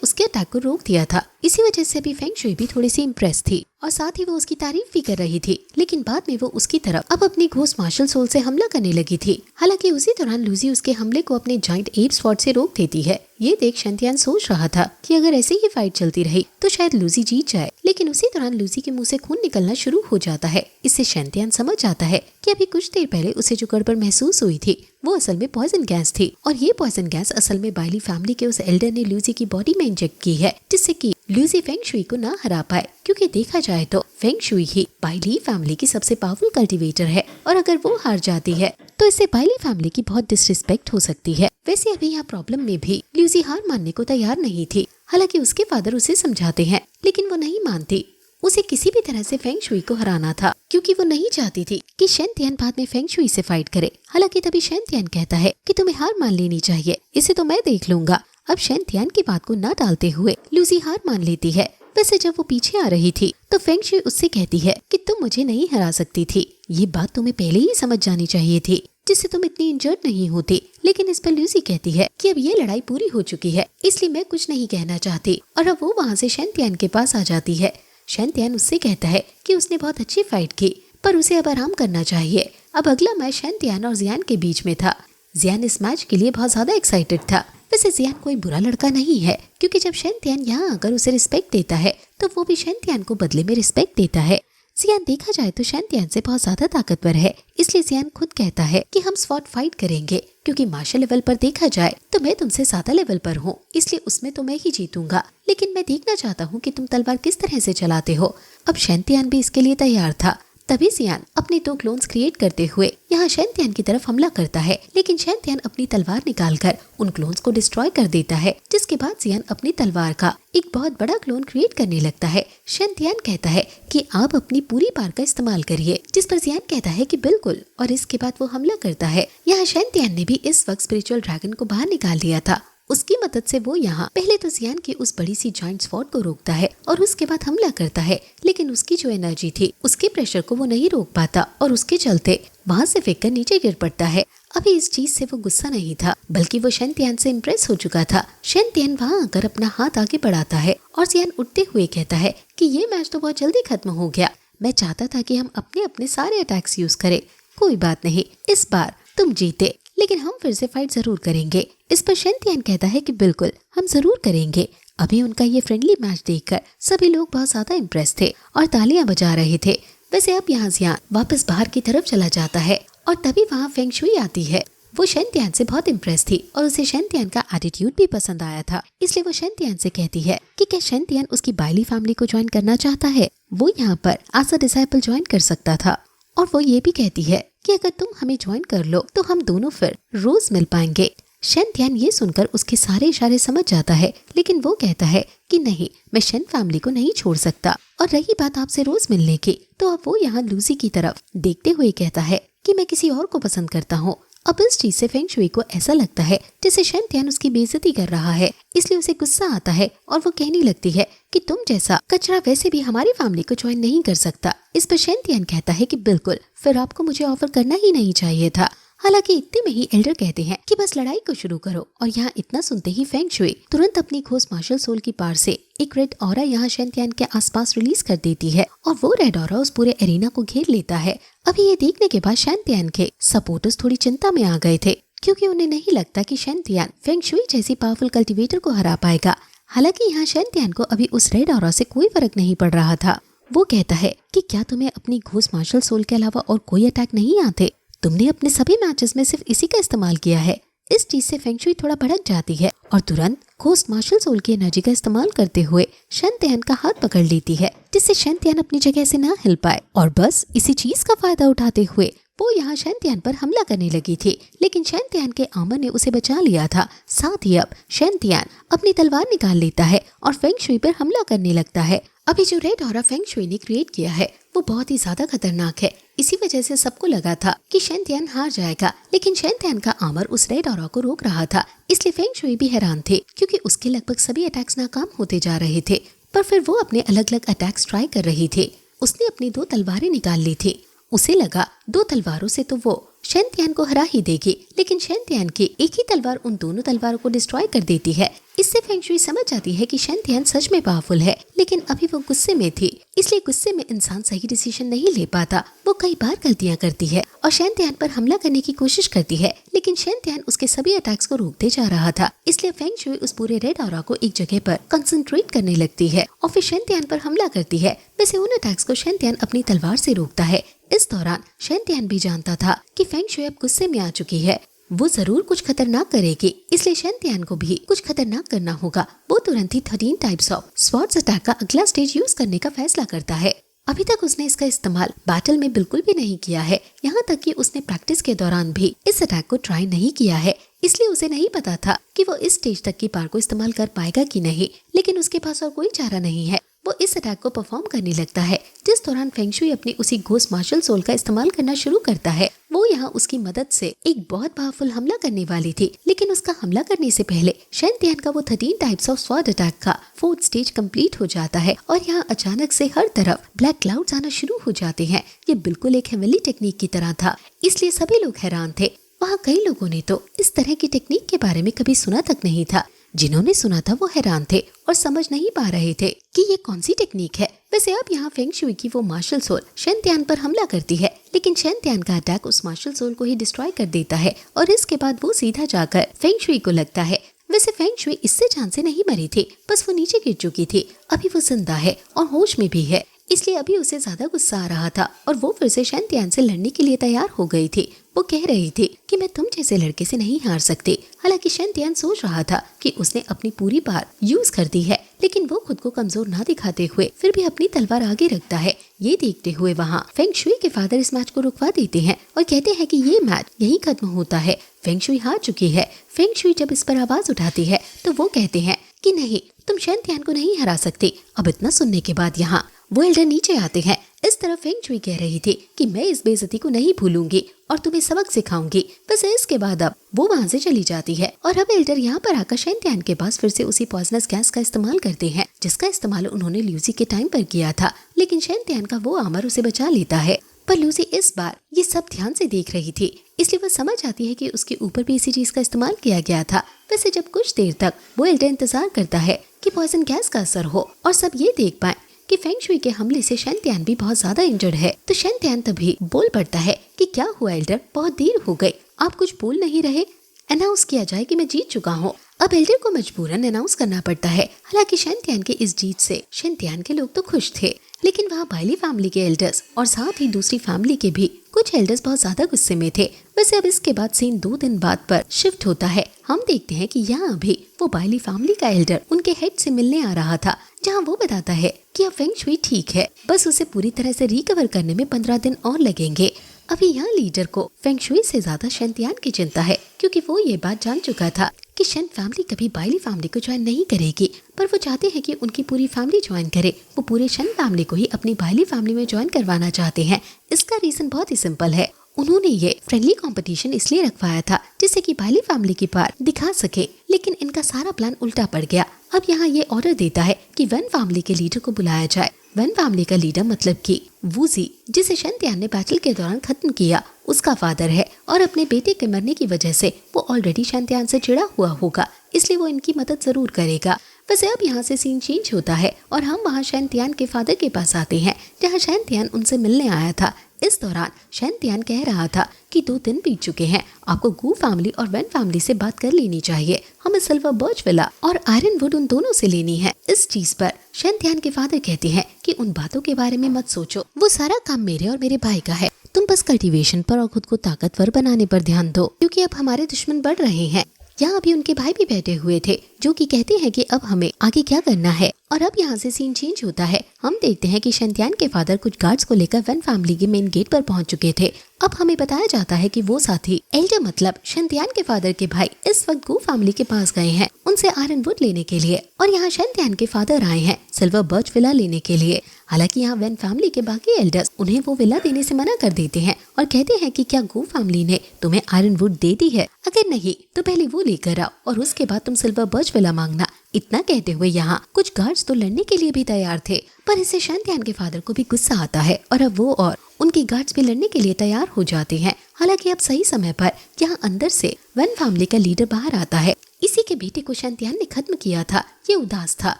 उसके अटैक को रोक दिया था। इसी वजह से भी फेंग शुई भी थोड़ी सी इम्प्रेस थी और साथ ही वो उसकी तारीफ भी कर रही थी, लेकिन बाद में वो उसकी तरफ अब अपनी घोस्ट मार्शल सोल से हमला करने लगी थी। हालांकि उसी दौरान लूसी उसके हमले को अपने जाइंट एप स्वॉर्ड से रोक देती है। ये देख शैंतियान सोच रहा था कि अगर ऐसे ही फाइट चलती रही तो शायद लूसी जीत जाए, लेकिन उसी दौरान लूसी के मुंह से खून निकलना शुरू हो जाता है। इससे शैंतियान समझ जाता है कि अभी कुछ देर पहले उसे जो गड़बड़ महसूस हुई थी वो असल में पॉइजन गैस थी, और ये पॉइजन गैस असल में बाइली फैमिली के उस एल्डर ने लूसी की बॉडी में इंजेक्ट की है, जिससे कि लूसी फेंग शुई को ना हरा पाए। क्योंकि देखा जाए तो फेंग शुई ही बाइली फैमिली की सबसे पावरफुल कल्टीवेटर है, और अगर वो हार जाती है तो इससे बाइली फैमिली की बहुत डिसरिस्पेक्ट हो सकती है। वैसे अभी यहाँ प्रॉब्लम में भी लूसी हार मानने को तैयार नहीं थी। हालांकि उसके फादर उसे समझाते हैं, लेकिन वो नहीं मानती। उसे किसी भी तरह से फेंग शुई को हराना था, क्योंकि वो नहीं चाहती थी कि शेन तियान बाद में फेंग शुई से फाइट करे। हालांकि तभी शेन तियान कहता है कि तुम्हें हार मान लेनी चाहिए, इसे तो मैं देख लूंगा। अब शेन तियान की बात को न टालते हुए लूसी हार मान लेती है। वैसे जब वो पीछे आ रही थी तो फेंग शुई उससे कहती है कि तुम मुझे नहीं हरा सकती थी, ये बात तुम्हें पहले ही समझ जानी चाहिए थी, जिससे तुम इतनी इंजर्ड नहीं होती। लेकिन इस पर लूसी कहती है कि अब ये लड़ाई पूरी हो चुकी है, इसलिए मैं कुछ नहीं कहना चाहती। और अब वो वहाँ से शेन तियान के पास आ जाती है। शेन तियान उससे कहता है कि उसने बहुत अच्छी फाइट की, पर उसे अब आराम करना चाहिए। अब अगला मैच शेन तियान और जियान के बीच में था। जियान इस मैच के लिए बहुत ज्यादा एक्साइटेड था। वैसे जियान कोई बुरा लड़का नहीं है, क्योंकि जब शेन तियान यहाँ आकर उसे रिस्पेक्ट देता है तो वो भी शेन तियान को बदले में रिस्पेक्ट देता है। जियान देखा जाए तो शेन तियान से बहुत ज्यादा ताकतवर है, इसलिए जियान खुद कहता है कि हम स्वॉर्ड फाइट करेंगे, क्योंकि मार्शल लेवल पर देखा जाए तो मैं तुमसे ज्यादा लेवल पर हूँ, इसलिए उसमें तो मैं ही जीतूंगा। लेकिन मैं देखना चाहता हूँ कि तुम तलवार किस तरह से चलाते हो। अब शेन तियान भी इसके लिए तैयार था। तभी जियान अपने 2 क्लोन्स क्रिएट करते हुए यहाँ शेन तियान की तरफ हमला करता है, लेकिन शेन तियान अपनी तलवार निकालकर उन क्लोन्स को डिस्ट्रॉय कर देता है, जिसके बाद जियान अपनी तलवार का एक बहुत बड़ा क्लोन क्रिएट करने लगता है। शेन तियान कहता है कि आप अपनी पूरी पावर का इस्तेमाल करिए, जिस पर जियान कहता है कि बिल्कुल, और इसके बाद वो हमला करता है। यहाँ शेन तियान ने भी इस वक्त स्पिरिचुअल ड्रैगन को बाहर निकाल लिया था। उसकी मदद से वो यहाँ पहले तो जियान की उस बड़ी सी जॉइंट स्वॉर्ड को रोकता है और उसके बाद हमला करता है, लेकिन उसकी जो एनर्जी थी उसके प्रेशर को वो नहीं रोक पाता और उसके चलते वहाँ से फेंक कर नीचे गिर पड़ता है। अभी इस चीज से वो गुस्सा नहीं था, बल्कि वो शेन तियान से इम्प्रेस हो चुका था। शेन तियान वहाँ आकर अपना हाथ आगे बढ़ाता है और जियान उठते हुए कहता है कि ये मैच तो बहुत जल्दी खत्म हो गया, मैं चाहता था कि हम अपने अपने सारे अटैक्स यूज करें। कोई बात नहीं, इस बार तुम जीते, लेकिन हम फिर से फाइट जरूर करेंगे। इस पर शेन तियान कहता है कि बिल्कुल, हम जरूर करेंगे। अभी उनका ये फ्रेंडली मैच देखकर सभी लोग बहुत ज्यादा इम्प्रेस थे और तालियां बजा रहे थे। वैसे अब यहाँ जियान वापस बाहर की तरफ चला जाता है और तभी वहाँ फेंग शुई आती है। वो शेन तियान से बहुत इम्प्रेस थी और उसे शेन तियान का एटीट्यूड भी पसंद आया था, इसलिए वो शेन तियान से कहती है कि क्या शेन तियान उसकी बाइली फैमिली को ज्वाइन करना चाहता है। वो यहाँ पर एज अ डिसाइपल ज्वाइन कर सकता था और वो ये भी कहती है कि अगर तुम हमें ज्वाइन कर लो तो हम दोनों फिर रोज मिल पाएंगे। शेन तियान ये सुनकर उसके सारे इशारे समझ जाता है, लेकिन वो कहता है कि नहीं, मैं शेन फैमिली को नहीं छोड़ सकता। और रही बात आपसे रोज मिलने की, तो अब वो यहाँ लूसी की तरफ देखते हुए कहता है कि मैं किसी और को पसंद करता हूँ। अब इस चीज से फेंग शुई को ऐसा लगता है जैसे शेन तियान उसकी बेइज्जती कर रहा है, इसलिए उसे गुस्सा आता है और वो कहने लगती है कि तुम जैसा कचरा वैसे भी हमारी फैमिली को ज्वाइन नहीं कर सकता। इस पर शेन तियान कहता है कि बिल्कुल, फिर आपको मुझे ऑफर करना ही नहीं चाहिए था। हालांकि इतने में ही एल्डर कहते हैं कि बस लड़ाई को शुरू करो, और यहाँ इतना सुनते ही फेंग शुई तुरंत अपनी घोस्ट मार्शल सोल की पावर से एक रेड ऑरा यहाँ शेन तियान के आसपास रिलीज कर देती है और वो रेड ऑरा उस पूरे एरिना को घेर लेता है। अभी ये देखने के बाद शेन तियान के सपोर्टर्स थोड़ी चिंता में आ गए थे, क्योंकि उन्हें नहीं लगता कि शेन तियान फेंग शुई जैसी पावरफुल कल्टीवेटर को हरा पाएगा। हालांकि यहाँ शेन तियान को अभी उस रेड ऑरा से कोई फर्क नहीं पड़ रहा था। वो कहता है कि क्या तुम्हें अपनी घोस्ट मार्शल सोल के अलावा और कोई अटैक नहीं आते? तुमने अपने सभी मैचेस में सिर्फ इसी का इस्तेमाल किया है। इस चीज से फेंग शुई थोड़ा भड़क जाती है और तुरंत घोस्ट मार्शल सोल की एनर्जी का इस्तेमाल करते हुए शेन तियान का हाथ पकड़ लेती है, जिससे शेन तियान अपनी जगह से ना हिल पाए। और बस इसी चीज का फायदा उठाते हुए वो यहाँ शेन तियान पर हमला करने लगी थी, लेकिन शेन तियान के आर्मर ने उसे बचा लिया था। साथ ही अब शेन तियान अपनी तलवार निकाल लेता है और फेंग शुई पर हमला करने लगता है। अभी जो रेड ऑरा फेंग शुई ने क्रिएट किया है वो बहुत ही ज्यादा खतरनाक है। इसी वजह से सबको लगा था कि शेन तियान हार जाएगा, लेकिन शेन तियान का आर्मर उस रेड ऑरा को रोक रहा था। इसलिए फेंग शुई भी हैरान थे, क्योंकि उसके लगभग सभी अटैक्स नाकाम होते जा रहे थे। पर फिर वो अपने अलग अलग अटैक्स ट्राई कर रही थी। उसने अपनी 2 तलवारें निकाल ली थी। उसे लगा 2 तलवारों से तो वो शेन तियान को हरा ही देगी, लेकिन शेन तियान की एक ही तलवार उन दोनों तलवारों को डिस्ट्रॉय कर देती है। इससे फेंग शुई समझ जाती है कि शेन तियान सच में पावरफुल है, लेकिन अभी वो गुस्से में थी, इसलिए गुस्से में इंसान सही डिसीजन नहीं ले पाता। वो कई बार गलतियां करती है और शेन तियान पर हमला करने की कोशिश करती है, लेकिन शेन तियान उसके सभी अटैक्स को रोकते जा रहा था। इसलिए फेंग शुई उस पूरे रेड ऑरा को एक जगह पर कंसंट्रेट करने लगती है और फिर शेन तियान पर हमला करती है। वैसे उन अटैक्स को शेन तियान अपनी तलवार से रोकता है। इस दौरान शेन तियान भी जानता था कि फेंग शुई अब गुस्से में आ चुकी है, वो जरूर कुछ खतरनाक करेगी, इसलिए शेन तियान को भी कुछ खतरनाक करना होगा। वो तुरंत ही 13 टाइप्स ऑफ स्वॉर्ड्स अटैक का अगला स्टेज यूज करने का फैसला करता है। अभी तक उसने इसका इस्तेमाल बैटल में बिल्कुल भी नहीं किया है, यहाँ तक कि उसने प्रैक्टिस के दौरान भी इस अटैक को ट्राई नहीं किया है। इसलिए उसे नहीं पता था कि वो इस स्टेज तक की पावर को इस्तेमाल कर पाएगा कि नहीं, लेकिन उसके पास और कोई चारा नहीं है। वो इस अटैक को परफॉर्म करने लगता है, जिस दौरान फेंग शुई अपनी उसी घोस्ट मार्शल सोल का इस्तेमाल करना शुरू करता है। वो यहाँ उसकी मदद से एक बहुत पावरफुल हमला करने वाली थी, लेकिन उसका हमला करने से पहले शेन तियान का वो 13 टाइप्स ऑफ स्वॉर्ड अटैक का 4th स्टेज कंप्लीट हो जाता है और यहाँ अचानक से हर तरफ ब्लैक क्लाउड्स आना शुरू हो जाते हैं। ये बिल्कुल एक हेवनली टेक्निक की तरह था, इसलिए सभी लोग हैरान थे। वहाँ कई लोगों ने तो इस तरह की टेक्निक के बारे में कभी सुना तक नहीं था। जिन्होंने सुना था वो हैरान थे और समझ नहीं पा रहे थे कि ये कौन सी टेक्निक है। वैसे अब यहाँ फेंग शुई की वो मार्शल सोल शेन तियान पर हमला करती है, लेकिन शेन तियान का अटैक उस मार्शल सोल को ही डिस्ट्रॉय कर देता है और इसके बाद वो सीधा जाकर फेंग शुई को लगता है। वैसे फेंग शुई इससे जान से नहीं मरी थी, बस वो नीचे गिर चुकी थी। अभी वो जिंदा है और होश में भी है, इसलिए अभी उसे ज्यादा गुस्सा आ रहा था और वो फिर से शेन तियान से लड़ने के लिए तैयार हो गई थी। वो कह रही थी कि मैं तुम जैसे लड़के से नहीं हार सकती। हालांकि शेन तियान सोच रहा था कि उसने अपनी पूरी पावर यूज कर दी है, लेकिन वो खुद को कमजोर ना दिखाते हुए फिर भी अपनी तलवार आगे रखता है। ये देखते हुए वहाँ फेंग शुई के फादर इस मैच को रुकवा देते हैं और कहते हैं कि ये मैच यही खत्म होता है, फेंग शुई हार चुकी है। फेंग शुई जब इस पर आवाज उठाती है तो वो कहते हैं कि नहीं, तुम शेन तियान को नहीं हरा सकती। अब इतना सुनने के बाद यहाँ वो एल्डर नीचे आते हैं। इस तरफ फेंग शुई कह रही थी कि मैं इस बेइज्जती को नहीं भूलूंगी और तुम्हें सबक सिखाऊंगी। बस इसके बाद अब वो वहाँ से चली जाती है और अब एल्डर यहाँ पर आकर शेन तियान के पास फिर से उसी पॉइजनस गैस का इस्तेमाल करते हैं, जिसका इस्तेमाल उन्होंने लूसी के टाइम पर किया था। लेकिन शेन तियान का वो आमर उसे बचा लेता है। पर लूसी इस बार ये सब ध्यान से देख रही थी, इसलिए वो समझ आती है कि उसके ऊपर भी इसी चीज का इस्तेमाल किया गया था। वैसे जब कुछ देर तक वो एल्डर इंतजार करता है कि पॉइजन गैस का असर हो और सब ये देख पाए कि फेंग शुई के हमले से शेन तियान भी बहुत ज्यादा इंजर्ड है, तो शेन तियान तभी बोल पड़ता है कि क्या हुआ एल्डर, बहुत देर हो गई, आप कुछ बोल नहीं रहे। अनाउंस किया जाए कि मैं जीत चुका हूँ। अब एल्डर को मजबूरन अनाउंस करना पड़ता है। हालांकि शेन तियान के इस जीत से शेन तियान के लोग तो खुश थे, लेकिन वहाँ बाइली फैमिली के एल्डर्स और साथ ही दूसरी फैमिली के भी कुछ एल्डर्स बहुत ज्यादा गुस्से में थे। वैसे अब इसके बाद सीन 2 दिन बाद पर शिफ्ट होता है। हम देखते हैं कि यहाँ भी वो बाइली फैमिली का एल्डर उनके हेड से मिलने आ रहा था, जहाँ वो बताता है कि अब फेंग शुई ठीक है, बस उसे पूरी तरह से रिकवर करने में 15 दिन और लगेंगे। अभी यहाँ लीडर को फेंग शुई से ज्यादा शेन तियान की चिंता है, क्योंकि वो ये बात जान चुका था कि शेन फैमिली कभी बाइली फैमिली को ज्वाइन नहीं करेगी, पर वो चाहते हैं कि उनकी पूरी फैमिली ज्वाइन करे। वो पूरे शेन फैमिली को ही अपनी बाइली फैमिली में ज्वाइन करवाना चाहते हैं। इसका रीजन बहुत ही सिंपल है, उन्होंने ये फ्रेंडली कंपटीशन इसलिए रखवाया था जिससे कि बाइली फैमिली की पार दिखा सके, लेकिन इनका सारा प्लान उल्टा पड़ गया। अब यहाँ ये ऑर्डर देता है कि वन फैमिली के लीडर को बुलाया जाए। वन फैमिली का लीडर मतलब कि वूजी, जिसे शेन तियान ने बैटल के दौरान खत्म किया, उसका फादर है और अपने बेटे के मरने की वजह से वो ऑलरेडी शेन तियान से चिढ़ा हुआ होगा, इसलिए वो इनकी मदद जरूर करेगा। वैसे अब यहाँ से सीन चेंज होता है और हम वहाँ शेन तियान के फादर के पास आते हैं, जहाँ शेन तियान उनसे मिलने आया था। इस दौरान शेन तियान कह रहा था कि 2 दिन बीत चुके हैं, आपको गू फैमिली और वेन फैमिली से बात कर लेनी चाहिए। हमें सिल्वर बर्च विला और आयरन वुड उन दोनों से लेनी है। इस चीज पर शेन तियान के फादर कहते हैं कि उन बातों के बारे में मत सोचो, वो सारा काम मेरे और मेरे भाई का है। तुम बस कल्टीवेशन पर और खुद को ताकतवर बनाने पर ध्यान दो, क्योंकि अब हमारे दुश्मन बढ़ रहे हैं। यहाँ अभी उनके भाई भी बैठे हुए थे, जो कि कहते हैं कि अब हमें आगे क्या करना है। और अब यहाँ से सीन चेंज होता है। हम देखते हैं कि शेन तियान के फादर कुछ गार्ड्स को लेकर वन फैमिली के मेन गेट पर पहुंच चुके थे। अब हमें बताया जाता है कि वो साथी एल्डर मतलब शेन तियान के फादर के भाई इस वक्त गू फैमिली के पास गए हैं उनसे आयरन वुड लेने के लिए, और यहाँ शेन तियान के फादर आए हैं सिल्वर बर्च विला लेने के लिए। हालांकि यहाँ वन फैमिली के बाकी एल्डर्स उन्हें वो विला देने से मना कर देते हैं और कहते हैं कि क्या गू फैमिली ने तुम्हें आयरन वुड दे दी है, अगर नहीं तो पहले वो लेकर आओ और उसके बाद तुम सिल्वर बर्च विला मांगना। इतना कहते हुए यहाँ कुछ गार्ड्स तो लड़ने के लिए भी तैयार थे, पर इससे शेन तियान के फादर को भी गुस्सा आता है और अब वो और उनके गार्ड्स भी लड़ने के लिए तैयार हो जाते हैं। हालांकि अब सही समय पर यहाँ अंदर से वन फैमिली का लीडर बाहर आता है। इसी के बेटे को शेन तियान ने खत्म किया था। ये उदास था,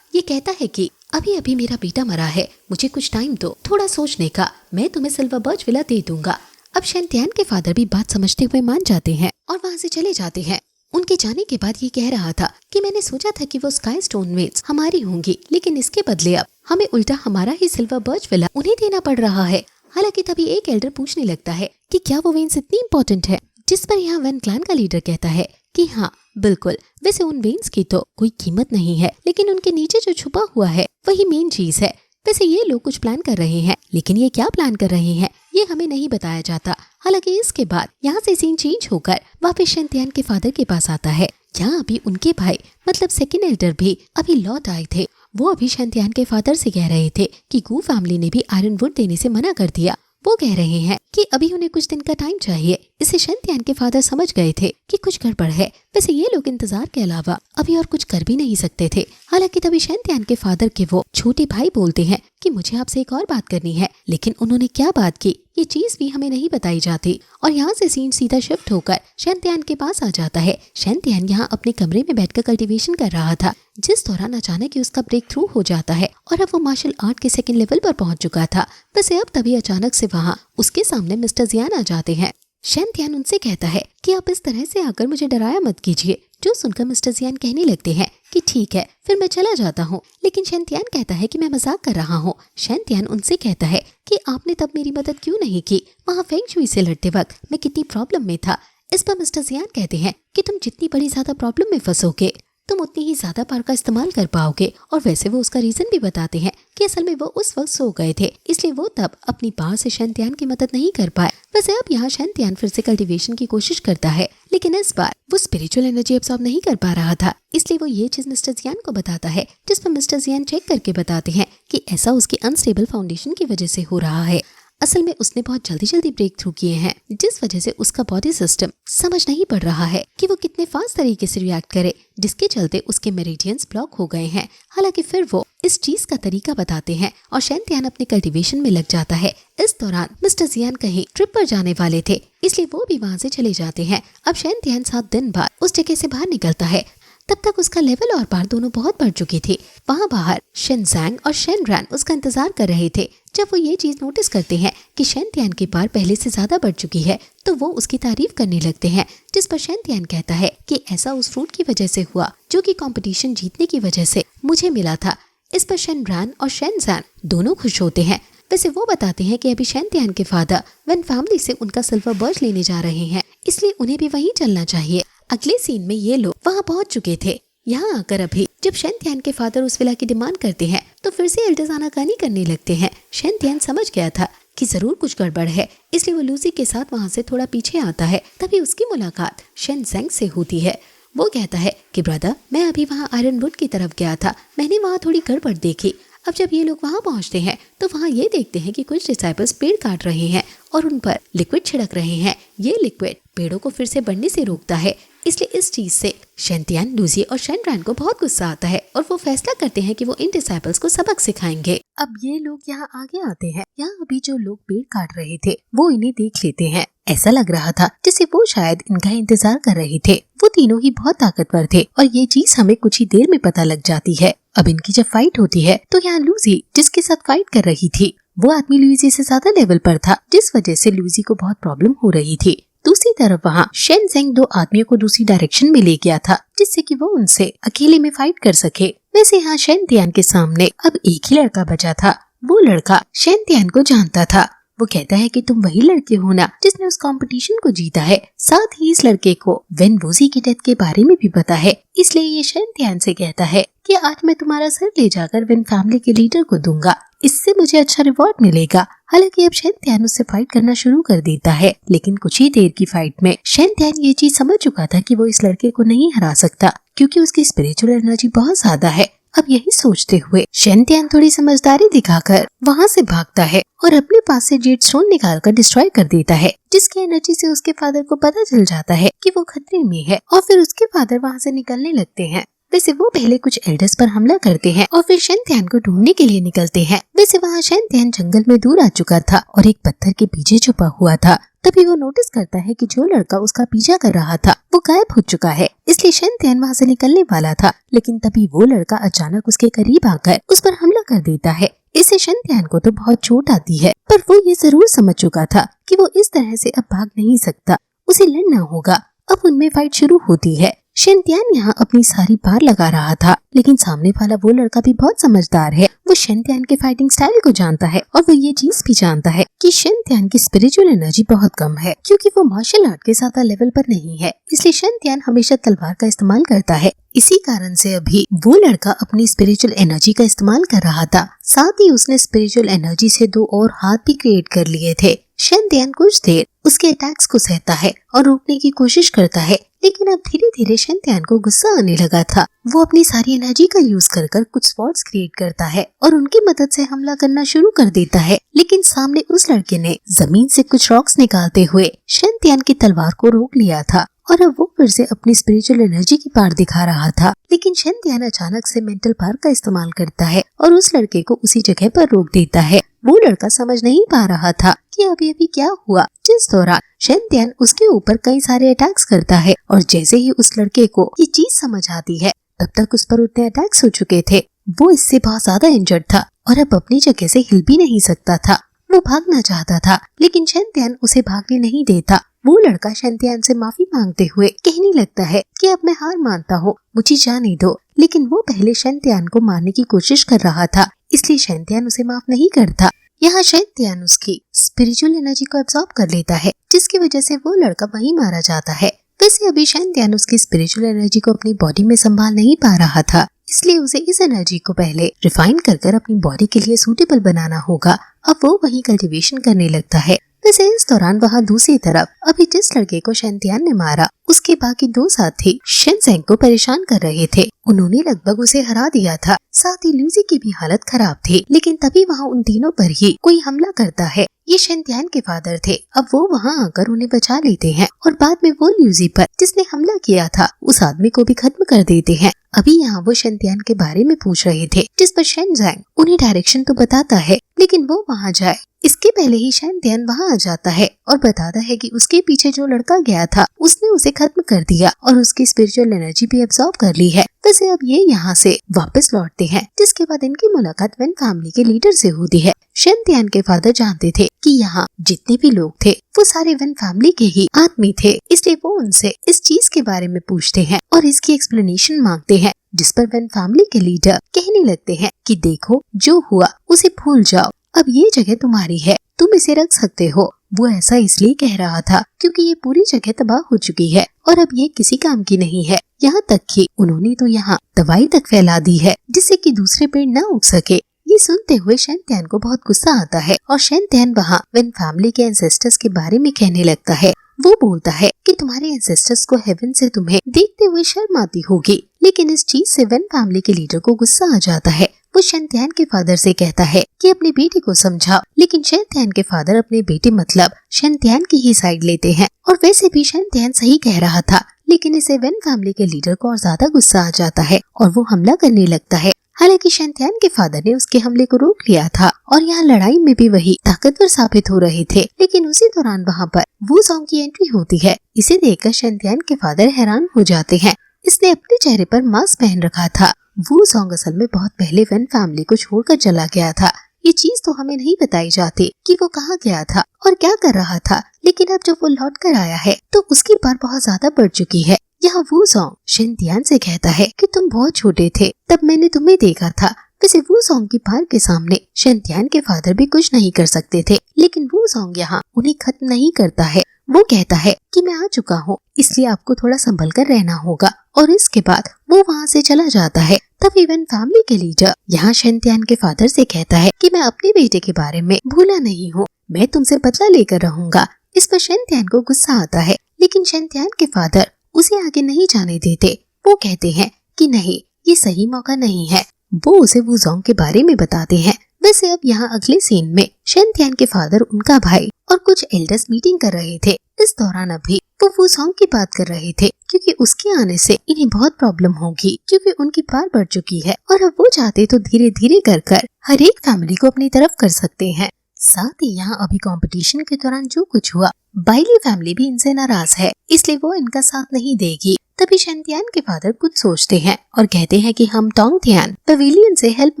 ये कहता है कि अभी अभी मेरा बेटा मरा है, मुझे कुछ टाइम दो, थोड़ा सोचने का, मैं तुम्हें सिल्वर बर्च विला दे दूंगा। अब शेन तियान के फादर भी बात समझते हुए मान जाते हैं और वहाँ से चले जाते हैं। उनके जाने के बाद ये कह रहा था कि मैंने सोचा था कि वो स्काई स्टोन वेन्स हमारी होंगी, लेकिन इसके बदले अब हमें उल्टा हमारा ही सिल्वर बर्च विला उन्हें देना पड़ रहा है। हालांकि तभी एक एल्डर पूछने लगता है कि क्या वो वेन्स इतनी इम्पोर्टेंट है, जिस पर यहाँ वन क्लैन का लीडर कहता है कि हाँ बिल्कुल, वैसे उन वेन्स की तो कोई कीमत नहीं है, लेकिन उनके नीचे जो छुपा हुआ है वही मेन चीज है। वैसे ये लोग कुछ प्लान कर रहे हैं, लेकिन ये क्या प्लान कर रहे हैं ये हमें नहीं बताया जाता। हालांकि इसके बाद यहाँ से सीन चेंज होकर वापस शेन तियान के फादर के पास आता है। यहाँ अभी उनके भाई मतलब सेकंड एल्डर भी अभी लौट आए थे। वो अभी शैंतियान के फादर से कह रहे थे कि गू फैमिली ने भी आयरन वुड देने से मना कर दिया। वो कह रहे हैं कि अभी उन्हें कुछ दिन का टाइम चाहिए। इसे शैंतियान के फादर समझ गए थे कि कुछ गड़बड़ है। वैसे ये लोग इंतजार के अलावा अभी और कुछ कर भी नहीं सकते थे। हालांकि तभी शैंतियान के फादर के वो छोटे भाई बोलते हैं कि मुझे आपसे एक और बात करनी है। लेकिन उन्होंने क्या बात की ये चीज भी हमें नहीं बताई जाती। और यहाँ से सीन सीधा शिफ्ट होकर शैंतियान के पास आ जाता है। शैंतियान यहाँ अपने कमरे में बैठकर कल्टीवेशन कर रहा था, जिस दौरान अचानक ही उसका ब्रेक थ्रू हो जाता है और अब वो मार्शल आर्ट के सेकंड लेवल पर पहुंच चुका था। वैसे अब तभी अचानक से वहाँ उसके सामने मिस्टर जियान आ जाते हैं। शैंतियान उनसे कहता है कि आप इस तरह से आकर मुझे डराया मत कीजिए। जो सुनकर मिस्टर जियान कहने लगते हैं कि ठीक है फिर मैं चला जाता हूँ। लेकिन शैंतियान कहता है कि मैं मजाक कर रहा हूँ। शैंतियान उनसे कहता है कि आपने तब मेरी मदद क्यों नहीं की, वहाँ फेंग शुई से लड़ते वक्त मैं कितनी प्रॉब्लम में था। इस पर मिस्टर जियान कहते हैं कि तुम जितनी बड़ी ज्यादा प्रॉब्लम में फंसोगे तुम उतनी ही ज्यादा पावर का इस्तेमाल कर पाओगे। और वैसे वो उसका रीजन भी बताते हैं कि असल में वो उस वक्त सो गए थे, इसलिए वो तब अपनी पावर से शैंतियान की मदद नहीं कर पाए। वैसे अब यहाँ शैंतियान फिर से कल्टीवेशन की कोशिश करता है, लेकिन इस बार वो स्पिरिचुअल एनर्जी एब्सॉर्ब नहीं कर पा रहा था। इसलिए वो ये चीज मिस्टर जियान को बताता है, जिस पर मिस्टर जियान चेक करके बताते हैं कि ऐसा उसकी अनस्टेबल फाउंडेशन की वजह से हो रहा है। असल में उसने बहुत जल्दी जल्दी ब्रेक थ्रू किए हैं, जिस वजह से उसका बॉडी सिस्टम समझ नहीं पड़ रहा है कि वो कितने फास्ट तरीके से रिएक्ट करे, जिसके चलते उसके मेरिडियंस ब्लॉक हो गए हैं। हालांकि फिर वो इस चीज का तरीका बताते हैं और शैंतियान अपने कल्टीवेशन में लग जाता है। इस दौरान मिस्टर जियान कहीं ट्रिप पर जाने वाले थे, इसलिए वो भी वहाँ से चले जाते हैं। अब शैंतियान 7 दिन बाद उस जगह से बाहर निकलता है। तब तक उसका लेवल और पार दोनों बहुत बढ़ चुकी थी। वहाँ बाहर शेनजैंग और शेनरैन उसका इंतजार कर रहे थे। जब वो ये चीज नोटिस करते हैं कि शैंतियान की पार पहले से ज्यादा बढ़ चुकी है तो वो उसकी तारीफ करने लगते हैं, जिस पर शैंतियान कहता है कि ऐसा उस फ्रूट की वजह से हुआ जो कि कंपटीशन जीतने की वजह से मुझे मिला था। इस पर शेनरैन और शेनजैन दोनों खुश होते हैं। वैसे वो बताते हैं कि अभी शैंतियान के फादर वन फैमिली से उनका सिल्वर बर्च लेने जा रहे हैं, इसलिए उन्हें भी वहीं चलना चाहिए। अगले सीन में ये लोग वहाँ पहुँच चुके थे। यहाँ आकर अभी जब शैंतियान के फादर उस विला की डिमांड करते हैं तो फिर से एल्डर्स आनाकानी करने लगते हैं। शैंतियान समझ गया था कि जरूर कुछ गड़बड़ है, इसलिए वो लूसी के साथ वहाँ से थोड़ा पीछे आता है। तभी उसकी मुलाकात शेनजैंग से होती है। वो कहता है कि ब्रदर मैं अभी वहाँ आयरन वुड की तरफ गया था, मैंने वहाँ थोड़ी गड़बड़ देखी। अब जब ये लोग वहाँ पहुँचते हैं तो वहाँ ये देखते हैं कि कुछ डिसाइपल्स पेड़ काट रहे हैं और उन पर लिक्विड छिड़क रहे हैं। ये लिक्विड पेड़ों को फिर से बढ़ने से रोकता है, इसलिए इस चीज से शैंतियान, लूसी और शेनरैन को बहुत गुस्सा आता है और वो फैसला करते हैं कि वो इन डिसाइपल्स को सबक सिखाएंगे। अब ये लोग यहाँ आगे आते हैं। यहाँ अभी जो लोग पेड़ काट रहे थे वो इन्हें देख लेते हैं। ऐसा लग रहा था जैसे वो शायद इनका इंतजार कर रहे थे। वो तीनों ही बहुत ताकतवर थे और ये चीज हमें कुछ ही देर में पता लग जाती है। अब इनकी जब फाइट होती है तो यहाँ लूसी जिसके साथ फाइट कर रही थी वो आदमी लूसी से ज्यादा लेवल पर था, जिस वजह से लूसी को बहुत प्रॉब्लम हो रही थी। दूसरी तरफ वहाँ शेनजैंग 2 आदमियों को दूसरी डायरेक्शन में ले गया था, जिससे कि वो उनसे अकेले में फाइट कर सके। वैसे यहाँ शैंतियान के सामने अब एक ही लड़का बचा था। वो लड़का शैंतियान को जानता था। वो कहता है कि तुम वही लड़के हो ना जिसने उस कंपटीशन को जीता है। साथ ही इस लड़के को वेन वूजी की डेथ के बारे में भी पता है, इसलिए ये शैंतियान से कहता है कि आज मैं तुम्हारा सर ले जाकर वेन फैमिली के लीडर को दूंगा, इससे मुझे अच्छा रिवॉर्ड मिलेगा। हालांकि अब शैंतियान उससे फाइट करना शुरू कर देता है, लेकिन कुछ ही देर की फाइट में शैंतियान ये चीज समझ चुका था कि वो इस लड़के को नहीं हरा सकता, क्योंकि उसकी स्पिरिचुअल एनर्जी बहुत ज्यादा है। अब यही सोचते हुए शैंतियान थोड़ी समझदारी दिखाकर वहाँ से भागता है और अपने पास से जेड स्टोन निकालकर डिस्ट्रॉय कर देता है, जिसकी एनर्जी से उसके फादर को पता चल जाता है कि वो खतरे में है और फिर उसके फादर वहाँ से निकलने लगते हैं। वैसे वो पहले कुछ एल्डर्स पर हमला करते हैं और फिर शैंतियान को ढूंढने के लिए निकलते हैं। वैसे वहाँ शैंतियान जंगल में दूर आ चुका था और एक पत्थर के पीछे छुपा हुआ था। तभी वो नोटिस करता है कि जो लड़का उसका पीछा कर रहा था वो गायब हो चुका है, इसलिए शैंतियान वहाँ से निकलने वाला था। लेकिन तभी वो लड़का अचानक उसके करीब आकर उस पर हमला कर देता है। इससे शैंतियान को तो बहुत चोट आती है, पर वो ये जरूर समझ चुका था कि वो इस तरह से अब भाग नहीं सकता, उसे लड़ना होगा। अब उनमें फाइट शुरू होती है। शैंतियान यहाँ अपनी सारी पार लगा रहा था, लेकिन सामने वाला वो लड़का भी बहुत समझदार है। वो शैंतियान के फाइटिंग स्टाइल को जानता है और वो ये चीज भी जानता है कि शैंतियान की स्पिरिचुअल एनर्जी बहुत कम है, क्योंकि वो मार्शल आर्ट के ज्यादा लेवल पर नहीं है। इसलिए शैंतियान हमेशा तलवार का इस्तेमाल करता है। इसी कारण से अभी वो लड़का अपनी स्पिरिचुअल एनर्जी का इस्तेमाल कर रहा था। साथ ही उसने स्पिरिचुअल एनर्जी से 2 और हाथ भी क्रिएट कर लिए थे। शेनतियान कुछ देर उसके अटैक्स को सहता है और रोकने की कोशिश करता है, लेकिन अब धीरे धीरे शेनतियान को गुस्सा आने लगा था। वो अपनी सारी एनर्जी का यूज कर कुछ स्पॉट्स क्रिएट करता है और उनकी मदद से हमला करना शुरू कर देता है, लेकिन सामने उस लड़के ने जमीन से कुछ रॉक्स निकालते हुए शेनतियान की तलवार को रोक लिया था और अब वो फिर से अपनी स्पिरिचुअल एनर्जी की पावर दिखा रहा था। लेकिन शेनतियान अचानक से मेंटल पावर का इस्तेमाल करता है और उस लड़के को उसी जगह पर रोक देता है। वो लड़का समझ नहीं पा रहा था कि अभी क्या हुआ, जिस दौरान शेनतियान उसके ऊपर कई सारे अटैक्स करता है और जैसे ही उस लड़के को ये चीज समझ आती है तब तक उस पर उतने अटैक्स हो चुके थे। वो इससे बहुत ज्यादा इंजर्ड था और अब अपनी जगह से हिल भी नहीं सकता था। वो भागना चाहता था, लेकिन शेनतियान उसे भागने नहीं देता। वो लड़का शेनतियान से माफी मांगते हुए कहने लगता है कि अब मैं हार मानता हूँ, मुझे जाने दो। लेकिन वो पहले शेनतियान को मारने की कोशिश कर रहा था, इसलिए शेनतियान उसे माफ नहीं करता। यहाँ शेनतियान उसकी स्पिरिचुअल एनर्जी को एब्सॉर्ब कर लेता है, जिसकी वजह से वो लड़का वहीं मारा जाता है। वैसे अभी शेनतियान उसकी स्पिरिचुअल एनर्जी को अपनी बॉडी में संभाल नहीं पा रहा था, इसलिए उसे इस एनर्जी को पहले रिफाइन कर अपनी बॉडी के लिए सूटेबल बनाना होगा। अब वो वहीं कल्टीवेशन करने लगता है। वैसे इस दौरान वहाँ दूसरी तरफ अभी जिस लड़के को शेनतियान ने मारा उसके बाकी दो साथी शेनज़ेंग को परेशान कर रहे थे। उन्होंने लगभग उसे हरा दिया था, साथ ही ल्यूजी की भी हालत खराब थी। लेकिन तभी वहाँ उन तीनों पर ही कोई हमला करता है। ये शेनतियान के फादर थे। अब वो वहाँ आकर उन्हें बचा लेते हैं और बाद में वो ल्यूजी पर जिसने हमला किया था उस आदमी को भी खत्म कर देते हैं। अभी यहाँ वो शेनतियान के बारे में पूछ रहे थे, जिस पर शेनज़ेंग उन्हें डायरेक्शन तो बताता है, लेकिन वो वहाँ जाए इसके पहले ही शेनतियान वहाँ आ जाता है और बताता है कि उसके पीछे जो लड़का गया था उसने उसे खत्म कर दिया और उसकी स्पिरिचुअल एनर्जी भी एब्सॉर्ब कर ली है। वैसे अब ये यहाँ से वापस लौटते हैं, जिसके बाद इनकी मुलाकात वेन फैमिली के लीडर से होती है। शेनतियान के फादर जानते थे कि यहाँ जितने भी लोग थे वो सारे वेन फैमिली के ही आदमी थे, इसलिए वो उनसे इस चीज के बारे में पूछते हैं और इसकी एक्सप्लेनेशन मांगते हैं, जिस पर वेन फैमिली के लीडर कहने लगते हैं कि देखो जो हुआ उसे भूल जाओ, अब ये जगह तुम्हारी है, तुम इसे रख सकते हो। वो ऐसा इसलिए कह रहा था क्योंकि ये पूरी जगह तबाह हो चुकी है और अब ये किसी काम की नहीं है। यहाँ तक कि उन्होंने तो यहाँ दवाई तक फैला दी है जिससे कि दूसरे पेड़ न उग सके। ये सुनते हुए शेनतियान को बहुत गुस्सा आता है और शेनतियान वहाँ वेन फैमिली के एंसेस्टर्स के बारे में कहने लगता है। वो बोलता है कि तुम्हारे एंसेस्टर्स को हेवन से तुम्हें देखते हुए शर्म आती होगी, लेकिन इस चीज से वेन फैमिली के लीडर को गुस्सा आ जाता है। वो शेनतियान के फादर से कहता है कि अपने बेटे को समझाओ, लेकिन शेनतियान के फादर अपने बेटे मतलब शेनतियान की ही साइड लेते हैं और वैसे भी शेनतियान सही कह रहा था, लेकिन इसे वेन फैमिली के लीडर को और ज्यादा गुस्सा आ जाता है और वो हमला करने लगता है। हालांकि शेनतियान के फादर ने उसके हमले को रोक लिया था और यहाँ लड़ाई में भी वही ताकतवर साबित हो रहे थे, लेकिन उसी दौरान वहाँ पर वूज़ोंग की एंट्री होती है। इसे देखकर शेनतियान के फादर हैरान हो जाते हैं। इसने अपने चेहरे पर मास्क पहन रखा था। वूज़ोंग असल में बहुत पहले वेन फैमिली को छोड़कर चला गया था। ये चीज तो हमें नहीं बताई जाती कि वो कहाँ गया था और क्या कर रहा था, लेकिन अब जब वो लौट कर आया है तो उसकी पावर बहुत ज्यादा बढ़ चुकी है। यहाँ वूज़ोंग शेनतियान से कहता है कि तुम बहुत छोटे थे तब मैंने तुम्हें देखा था। वैसे वूज़ोंग की पावर के सामने शेनतियान के फादर भी कुछ नहीं कर सकते थे, लेकिन वूज़ोंग यहाँ उन्हें खत्म नहीं करता है। वो कहता है कि मैं आ चुका हूँ, इसलिए आपको थोड़ा संभल कर रहना होगा और इसके बाद वो वहाँ से चला जाता है। तभी वेन फैमिली के लीडर यहाँ शेनतियान के फादर से कहता है कि मैं अपने बेटे के बारे में भूला नहीं हूँ, मैं तुमसे बदला लेकर रहूंगा। इस पर शेनतियान को गुस्सा आता है, लेकिन शेनतियान के फादर उसे आगे नहीं जाने देते। वो कहते हैं कि नहीं, ये सही मौका नहीं है। वो उसे वूज़ोंग के बारे में बताते हैं। वैसे अब यहाँ अगले सीन में शेनतियान के फादर, उनका भाई और कुछ एल्डर्स मीटिंग कर रहे थे। इस दौरान अभी वो वूज़ोंग की बात कर रहे थे क्योंकि उसके आने से इन्हें बहुत प्रॉब्लम होगी क्योंकि उनकी पावर बढ़ चुकी है और अब वो चाहते तो धीरे धीरे कर हर एक फैमिली को अपनी तरफ कर सकते हैं। साथ ही यहाँ अभी कंपटीशन के दौरान जो कुछ हुआ, बाइली फैमिली भी इनसे नाराज है, इसलिए वो इनका साथ नहीं देगी। तभी शेनतियान के फादर कुछ सोचते हैं और कहते हैं कि हम टोंगथियान पवेलियन से हेल्प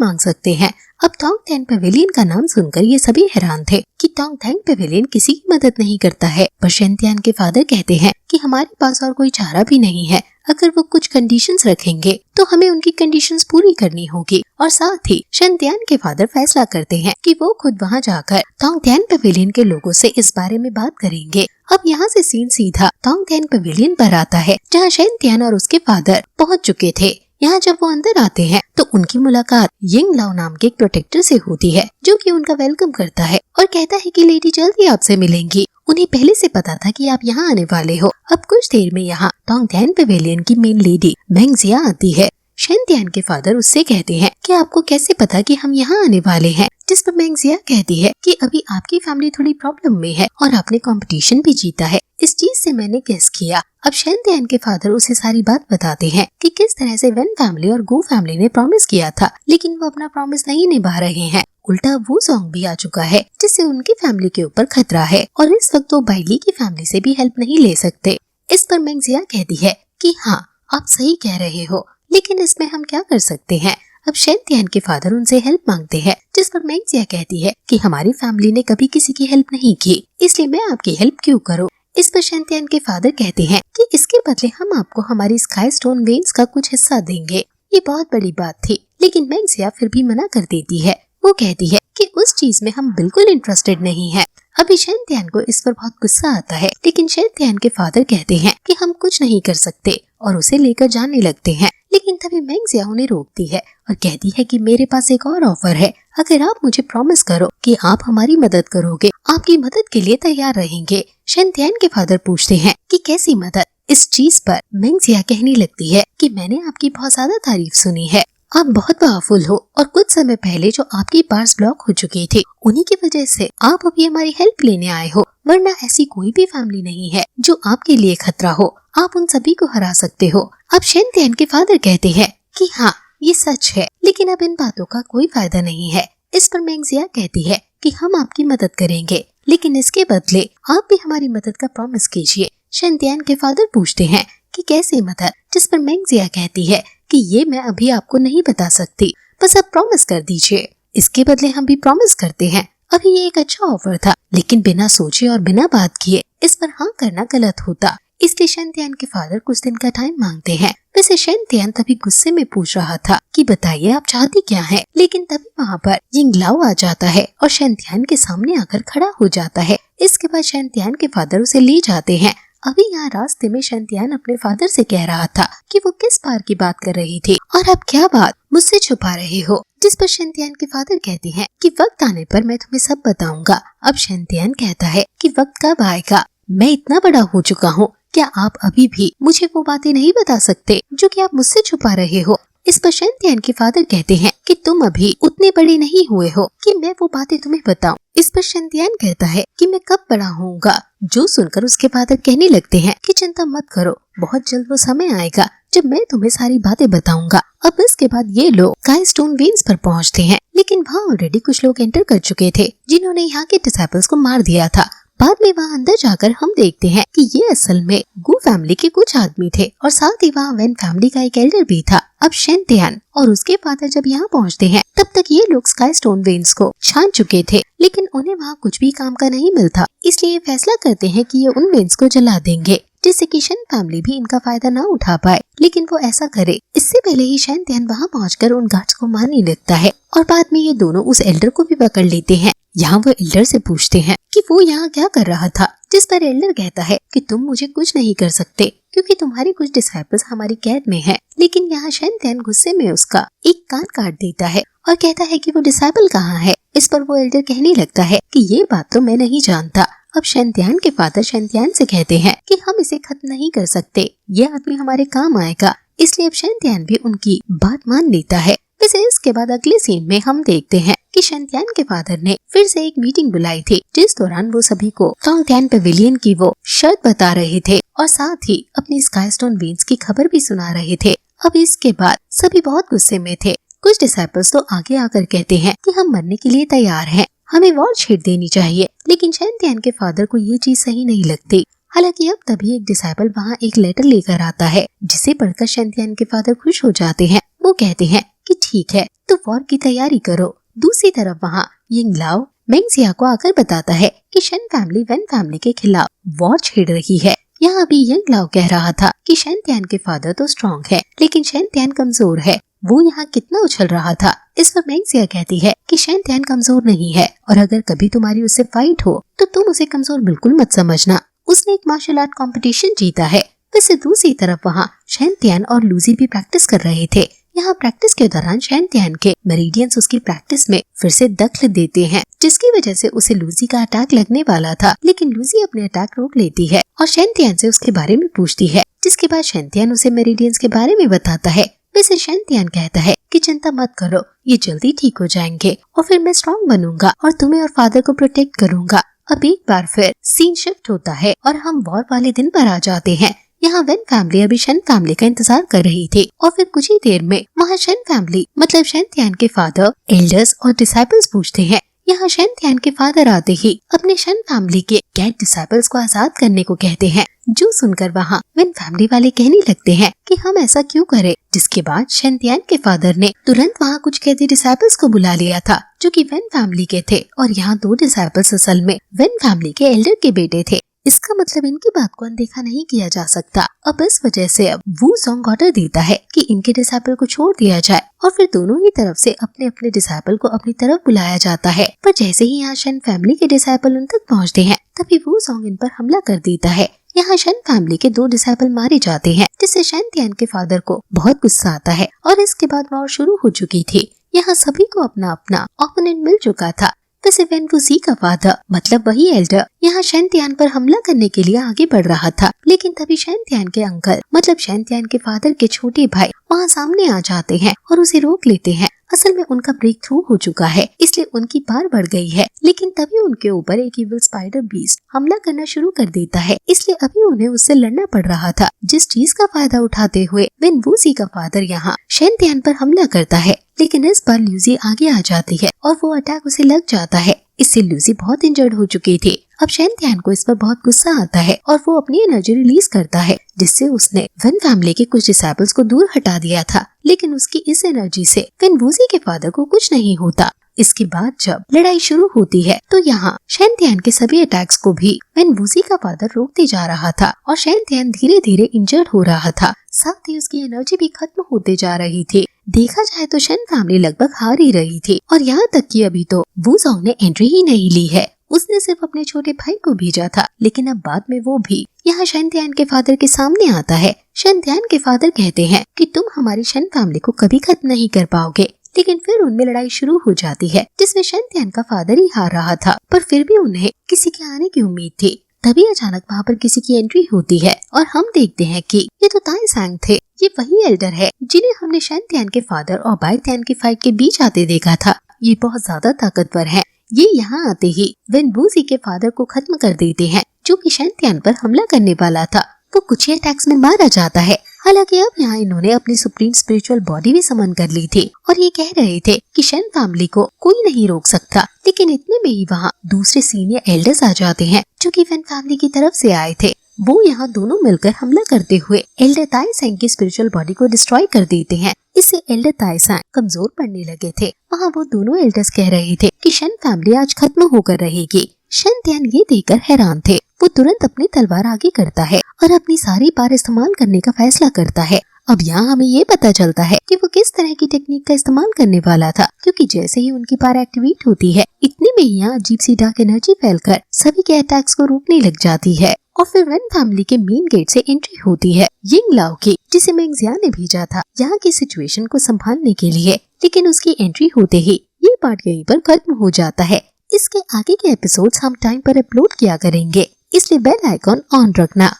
मांग सकते हैं। अब टोंगथियान पवेलियन का नाम सुनकर ये सभी हैरान थे कि टोंगथियान पवेलियन किसी की मदद नहीं करता है, पर शेनतियान के फादर कहते हैं कि हमारे पास और कोई चारा भी नहीं है। अगर वो कुछ कंडीशंस रखेंगे तो हमें उनकी कंडीशंस पूरी करनी होगी। और साथ ही शेनतियान के फादर फैसला करते हैं कि वो खुद वहां जाकर टोंगथियान पवेलियन के लोगों से इस बारे में बात करेंगे। अब यहाँ से सीन सीधा टोंगथियान पवेलियन पर आता है, जहाँ शेनतियान और उसके फादर पहुँच चुके थे। यहाँ जब वो अंदर आते हैं तो उनकी मुलाकात यंग लाओ नाम के एक प्रोटेक्टर से होती है, जो कि उनका वेलकम करता है और कहता है कि लेडी जल्दी आपसे मिलेंगी। उन्हें पहले से पता था कि आप यहाँ आने वाले हो। अब कुछ देर में यहाँ टोंगटियान पेवेलियन की मेन लेडी मेंगजिया आती है। शेनतियान के फादर उससे कहते हैं कि आपको कैसे पता कि हम यहाँ आने वाले हैं, जिस पर मेंगजिया कहती है कि अभी आपकी फैमिली थोड़ी प्रॉब्लम में है और आपने कंपटीशन भी जीता है, इस चीज से मैंने गेस किया। अब शेनतियान के फादर उसे सारी बात बताते हैं कि किस तरह से वेन फैमिली और गो फैमिली ने प्रॉमिस किया था, लेकिन वो अपना प्रॉमिस नहीं निभा रहे हैं। उल्टा वो सॉन्ग भी आ चुका है जिससे उनकी फैमिली के ऊपर खतरा है और इस वक्त वो बाइली की फैमिली से भी हेल्प नहीं ले सकते। इस पर मेंगजिया कहती है कि हाँ आप सही कह रहे हो, लेकिन इसमें हम क्या कर सकते हैं। अब शेनतियान के फादर उनसे हेल्प मांगते हैं, जिस पर मेंगजिया कहती है कि हमारी फैमिली ने कभी किसी की हेल्प नहीं की, इसलिए मैं आपकी हेल्प क्यों करूं। इस पर शेनतियान के फादर कहते हैं कि इसके बदले हम आपको हमारी स्काई स्टोन वेन्स का कुछ हिस्सा देंगे। ये बहुत बड़ी बात थी, लेकिन मेंगजिया फिर भी मना कर देती है। वो कहती है कि उस चीज में हम बिल्कुल इंटरेस्टेड नहीं है। अभी शेनतियान को इस पर बहुत गुस्सा आता है, लेकिन शेनतियान के फादर कहते हैं कि हम कुछ नहीं कर सकते और उसे लेकर जाने लगते हैं। लेकिन तभी मेंगजिया उन्हें रोकती है और कहती है कि मेरे पास एक और ऑफर है। अगर आप मुझे प्रॉमिस करो कि आप हमारी मदद करोगे, आपकी मदद के लिए तैयार रहेंगे। शेनतियान के फादर पूछते हैं कि कैसी मदद। इस चीज पर मेंगजिया कहने लगती है कि मैंने आपकी बहुत ज्यादा तारीफ सुनी है, आप बहुत पावरफुल हो और कुछ समय पहले जो आपकी पार्स ब्लॉक हो चुकी थी उन्हीं की वजह से आप अभी हमारी हेल्प लेने आए हो, वरना ऐसी कोई भी फैमिली नहीं है जो आपके लिए खतरा हो। आप उन सभी को हरा सकते हो। अब शेनतियान के फादर कहते हैं कि हाँ ये सच है, लेकिन अब इन बातों का कोई फायदा नहीं है। इस पर मेंगजिया कहती है कि हम आपकी मदद करेंगे, लेकिन इसके बदले आप भी हमारी मदद का प्रॉमिस कीजिए। शेनतियान के फादर पूछते हैं कि कैसे मदद, जिस पर मेंगजिया कहती है कि ये मैं अभी आपको नहीं बता सकती, बस आप प्रॉमिस कर दीजिए। इसके बदले हम भी प्रॉमिस करते हैं। अभी ये एक अच्छा ऑफर था, लेकिन बिना सोचे और बिना बात किए इस पर हाँ करना गलत होता, इसलिए शेनतियान के फादर कुछ दिन का टाइम मांगते हैं। वैसे शेनतियान तभी गुस्से में पूछ रहा था कि बताइए आप चाहती क्या है, लेकिन तभी वहाँ पर यिंग लाओ आ जाता है और शेनतियान के सामने आकर खड़ा हो जाता है। इसके बाद शेनतियान के फादर उसे ले जाते हैं। अभी यहाँ रास्ते में शेनतियान अपने फादर से कह रहा था कि वो किस पार की बात कर रही थी और अब क्या बात मुझसे छुपा रहे हो, जिस पर शेनतियान के फादर कहते हैं कि वक्त आने पर मैं तुम्हें सब बताऊंगा। अब शेनतियान कहता है कि वक्त कब आएगा, मैं इतना बड़ा हो चुका हूँ, क्या आप अभी भी मुझे वो बातें नहीं बता सकते जो कि आप मुझसे छुपा रहे हो। इस पर शेनतियान के फादर कहते हैं कि तुम अभी उतने बड़े नहीं हुए हो कि मैं वो बातें तुम्हें बताऊं। इस पर शेनतियान कहता है कि मैं कब बड़ा होऊंगा, जो सुनकर उसके फादर कहने लगते हैं कि चिंता मत करो, बहुत जल्द वो समय आएगा जब मैं तुम्हें सारी बातें बताऊंगा। अब इसके बाद ये लोग स्काई स्टोन वेन्स पर पहुँचते हैं, लेकिन वहाँ ऑलरेडी कुछ लोग एंटर कर चुके थे जिन्होंने यहाँ के डिसाइपल्स को मार दिया था। बाद में वहाँ अंदर जाकर हम देखते हैं कि ये असल में गो फैमिली के कुछ आदमी थे और साथ ही वहाँ वेन फैमिली का एक एल्डर भी था। अब शेनतियान और उसके फादर जब यहाँ पहुँचते हैं तब तक ये लोग स्काई स्टोन वेन्स को छान चुके थे, लेकिन उन्हें वहाँ कुछ भी काम का नहीं मिलता, इसलिए ये फैसला करते हैं कि ये उन वेन्स को जला देंगे जिससे कि शन फैमिली भी इनका फायदा ना उठा पाए। लेकिन वो ऐसा करे इससे पहले ही शेनतियान वहाँ पहुँचकर उन गार्ड्स को मारने लगता है और बाद में ये दोनों उस एल्डर को भी पकड़ लेते हैं। यहाँ वो एल्डर से पूछते हैं कि वो यहाँ क्या कर रहा था, जिस पर एल्डर कहता है कि तुम मुझे कुछ नहीं कर सकते क्योंकि तुम्हारे कुछ डिसाइपल्स हमारी कैद में हैं। लेकिन यहाँ शेनतियान गुस्से में उसका एक कान काट देता है और कहता है कि वो डिसाइपल कहाँ है। इस पर वो एल्डर कहने लगता है कि ये बात तो मैं नहीं जानता। अब शेनतियान के फादर शेनतियान से कहते हैं कि हम इसे खत्म नहीं कर सकते, ये आदमी हमारे काम आएगा, इसलिए अब शेनतियान भी उनकी बात मान लेता है। वैसे इसके बाद अगले सीन में हम देखते हैं कि शेनतियान के फादर ने फिर से एक मीटिंग बुलाई थी, जिस दौरान वो सभी को टोंगटियान पेवेलियन की वो शर्त बता रहे थे और साथ ही अपनी स्काई स्टोन वेन्स की खबर भी सुना रहे थे। अब इसके बाद सभी बहुत गुस्से में थे। कुछ डिसाइपल्स तो आगे आकर कहते हैं कि हम मरने के लिए तैयार हैं, हमें वॉर छेड़ देनी चाहिए, लेकिन शेनतियान के फादर को ये चीज सही नहीं लगती। हालांकि अब तभी एक डिसाइपल वहाँ एक लेटर लेकर आता है, जिसे पढ़कर शेनतियान के फादर खुश हो जाते हैं। वो कहते हैं कि ठीक है तो वॉर की तैयारी करो। दूसरी तरफ वहाँ यिंग लाओ मेंगजिया को आकर बताता है कि शन फैमिली वेन फैमिली के खिलाफ वॉर छेड़ रही है। यहाँ भी यिंग लाओ कह रहा था कि शेनतियान के फादर तो स्ट्रॉन्ग है, लेकिन शेनतियान कमजोर है, वो यहाँ कितना उछल रहा था। इस पर मेंगजिया कहती है कि शेनतियान कमजोर नहीं है और अगर कभी तुम्हारी उससे फाइट हो तो तुम उसे कमजोर बिल्कुल मत समझना, उसने एक मार्शल आर्ट कंपटीशन जीता है, वैसे दूसरी तरफ वहाँ शैनतियान और लूजी भी प्रैक्टिस कर रहे थे। यहाँ प्रैक्टिस के दौरान शैनतियान के मेरिडियंस उसकी प्रैक्टिस में फिर से दखल देते हैं, जिसकी वजह से उसे लूजी का अटैक लगने वाला था, लेकिन लूजी अपने अटैक रोक लेती है और शैनतियान से उसके बारे में पूछती है, जिसके बाद शैनतियान उसे मेरिडियंस के बारे में बताता है। वैसे शैनतियान कहता है कि चिंता मत करो, ये जल्दी ठीक हो जाएंगे और फिर मैं स्ट्रॉन्ग बनूंगा और तुम्हें और फादर को प्रोटेक्ट करूंगा। अब एक बार फिर सीन शिफ्ट होता है और हम वॉर वाले दिन पर आ जाते हैं। यहाँ वेन फैमिली अभी शन फैमिली का इंतजार कर रही थी और फिर कुछ ही देर में वहाँ शन फैमिली मतलब शैनतियान के फादर, एल्डर्स और डिसाइपल्स पूछते हैं। यहाँ शैनतियान के फादर आते ही अपने शन फैमिली के कैट डिसाइपल्स को आजाद करने को कहते हैं, जो सुनकर वहाँ वेन फैमिली वाले कहने लगते हैं कि हम ऐसा क्यों करें। जिसके बाद शैनतियान के फादर ने तुरंत वहाँ कुछ कैदी डिसाइपल्स को बुला लिया था जो कि वेन फैमिली के थे और यहाँ 2 डिसाइपल्स असल में वेन फैमिली के एल्डर के बेटे थे। इसका मतलब इनकी बात को अनदेखा नहीं किया जा सकता। अब इस वजह से अब वूसोंग ऑर्डर देता है कि इनके डिसाइपल को छोड़ दिया जाए और फिर दोनों ही तरफ से अपने अपने डिसाइपल को अपनी तरफ बुलाया जाता है। पर जैसे ही यहाँ शन फैमिली के डिसाइपल उन तक पहुँचते हैं तभी वूसोंग इन पर हमला कर देता है। यहाँ शन फैमिली के 2 डिसाइपल मारे जाते हैं, जिससे शैनतियान के फादर को बहुत गुस्सा आता है और इसके बाद वॉर शुरू हो चुकी थी। यहाँ सभी को अपना अपना ओपोनेंट मिल चुका था। वैसे वेन वूजी का फादर मतलब वही एल्डर यहाँ शैनतियान पर हमला करने के लिए आगे बढ़ रहा था, लेकिन तभी शैनतियान के अंकल मतलब शैनतियान के फादर के छोटे भाई वहाँ सामने आ जाते हैं और उसे रोक लेते हैं। असल में उनका ब्रेक थ्रू हो चुका है, इसलिए उनकी पार बढ़ गई है, लेकिन तभी उनके ऊपर एक इविल स्पाइडर बीस्ट हमला करना शुरू कर देता है, इसलिए अभी उन्हें उससे लड़ना पड़ रहा था। जिस चीज का फायदा उठाते हुए वेन वूजी का फादर यहाँ शैनतियान पर हमला करता है, लेकिन इस बार लूजी आगे आ जाती है और वो अटैक उसे लग जाता है। इससे लूजी बहुत इंजर्ड हो चुकी थी। अब शैनतियान को इस पर बहुत गुस्सा आता है और वो अपनी एनर्जी रिलीज करता है, जिससे उसने वेन फैमिली के कुछ डिसाइपल्स को दूर हटा दिया था, लेकिन उसकी इस एनर्जी से वेन वूजी के फादर को कुछ नहीं होता। इसके बाद जब लड़ाई शुरू होती है तो यहाँ शैनतियान के सभी अटैक्स को भी वेन वूजी का फादर रोकते जा रहा था और शैनतियान धीरे धीरे इंजर्ड हो रहा था, साथ ही उसकी एनर्जी भी खत्म होते जा रही थी। देखा जाए तो शन फैमिली लगभग हार ही रही थी और यहाँ तक कि अभी तो वूसोंग ने एंट्री ही नहीं ली है। उसने सिर्फ अपने छोटे भाई को भेजा था, लेकिन अब बाद में वो भी यहाँ शैनतियान के फादर के सामने आता है। शैनतियान के फादर कहते हैं कि तुम हमारी शन फैमिली को कभी खत्म नहीं कर पाओगे, लेकिन फिर उनमें लड़ाई शुरू हो जाती है जिसमें शैनतियान का फादर ही हार रहा था, पर फिर भी उन्हें किसी के आने की उम्मीद थी। तभी अचानक वहाँ पर किसी की एंट्री होती है और हम देखते हैं कि ये तो ताई सांग थे। ये वही एल्डर है जिन्हें हमने शैनतियान के फादर और बाइतियान की फाइट के बीच आते देखा था। ये बहुत ज्यादा ताकतवर है। ये यहाँ आते ही वेन वूजी के फादर को खत्म कर देते हैं, जो कि शैनतियान पर हमला करने वाला था। वो कुछ ही अटैक्स में मारा जाता है। हालांकि अब यहाँ इन्होंने अपनी सुप्रीम स्पिरिचुअल बॉडी भी समन कर ली थी और ये कह रहे थे कि शन फैमिली को कोई नहीं रोक सकता, लेकिन इतने में ही वहाँ दूसरे सीनियर एल्डर्स आ जाते हैं जो कि वेन फैमिली की तरफ से आए थे। वो यहाँ दोनों मिलकर हमला करते हुए एल्डर ताई सांग की स्पिरिचुअल बॉडी को डिस्ट्रॉय कर देते हैं। इससे एल्डर ताई सांग कमजोर पड़ने लगे थे। वहाँ वो दोनों एल्डर्स कह रहे थे कि शन फैमिली आज खत्म होकर रहेगी। शैनतियान ये देखकर हैरान थे। वो तुरंत अपनी तलवार आगे करता है और अपनी सारी पार इस्तेमाल करने का फैसला करता है। अब यहाँ हमें ये पता चलता है कि वो किस तरह की टेक्निक का इस्तेमाल करने वाला था, क्योंकि जैसे ही उनकी पार एक्टिवेट होती है इतने में ही यहाँ अजीब सी डार्क एनर्जी फैलकर सभी के अटैक्स को रोकने लग जाती है और फिर वेन फैमिली के मेन गेट से एंट्री होती है यिंग लाओ की, जिसे मेंगजिया ने भेजा था यहाँ की सिचुएशन को संभालने के लिए। लेकिन उसकी एंट्री होते ही ये पार्ट यहीं पर खत्म हो जाता है। इसके आगे के एपिसोड्स हम टाइम पर अपलोड किया करेंगे, इसलिए बेल आइकॉन ऑन रखना।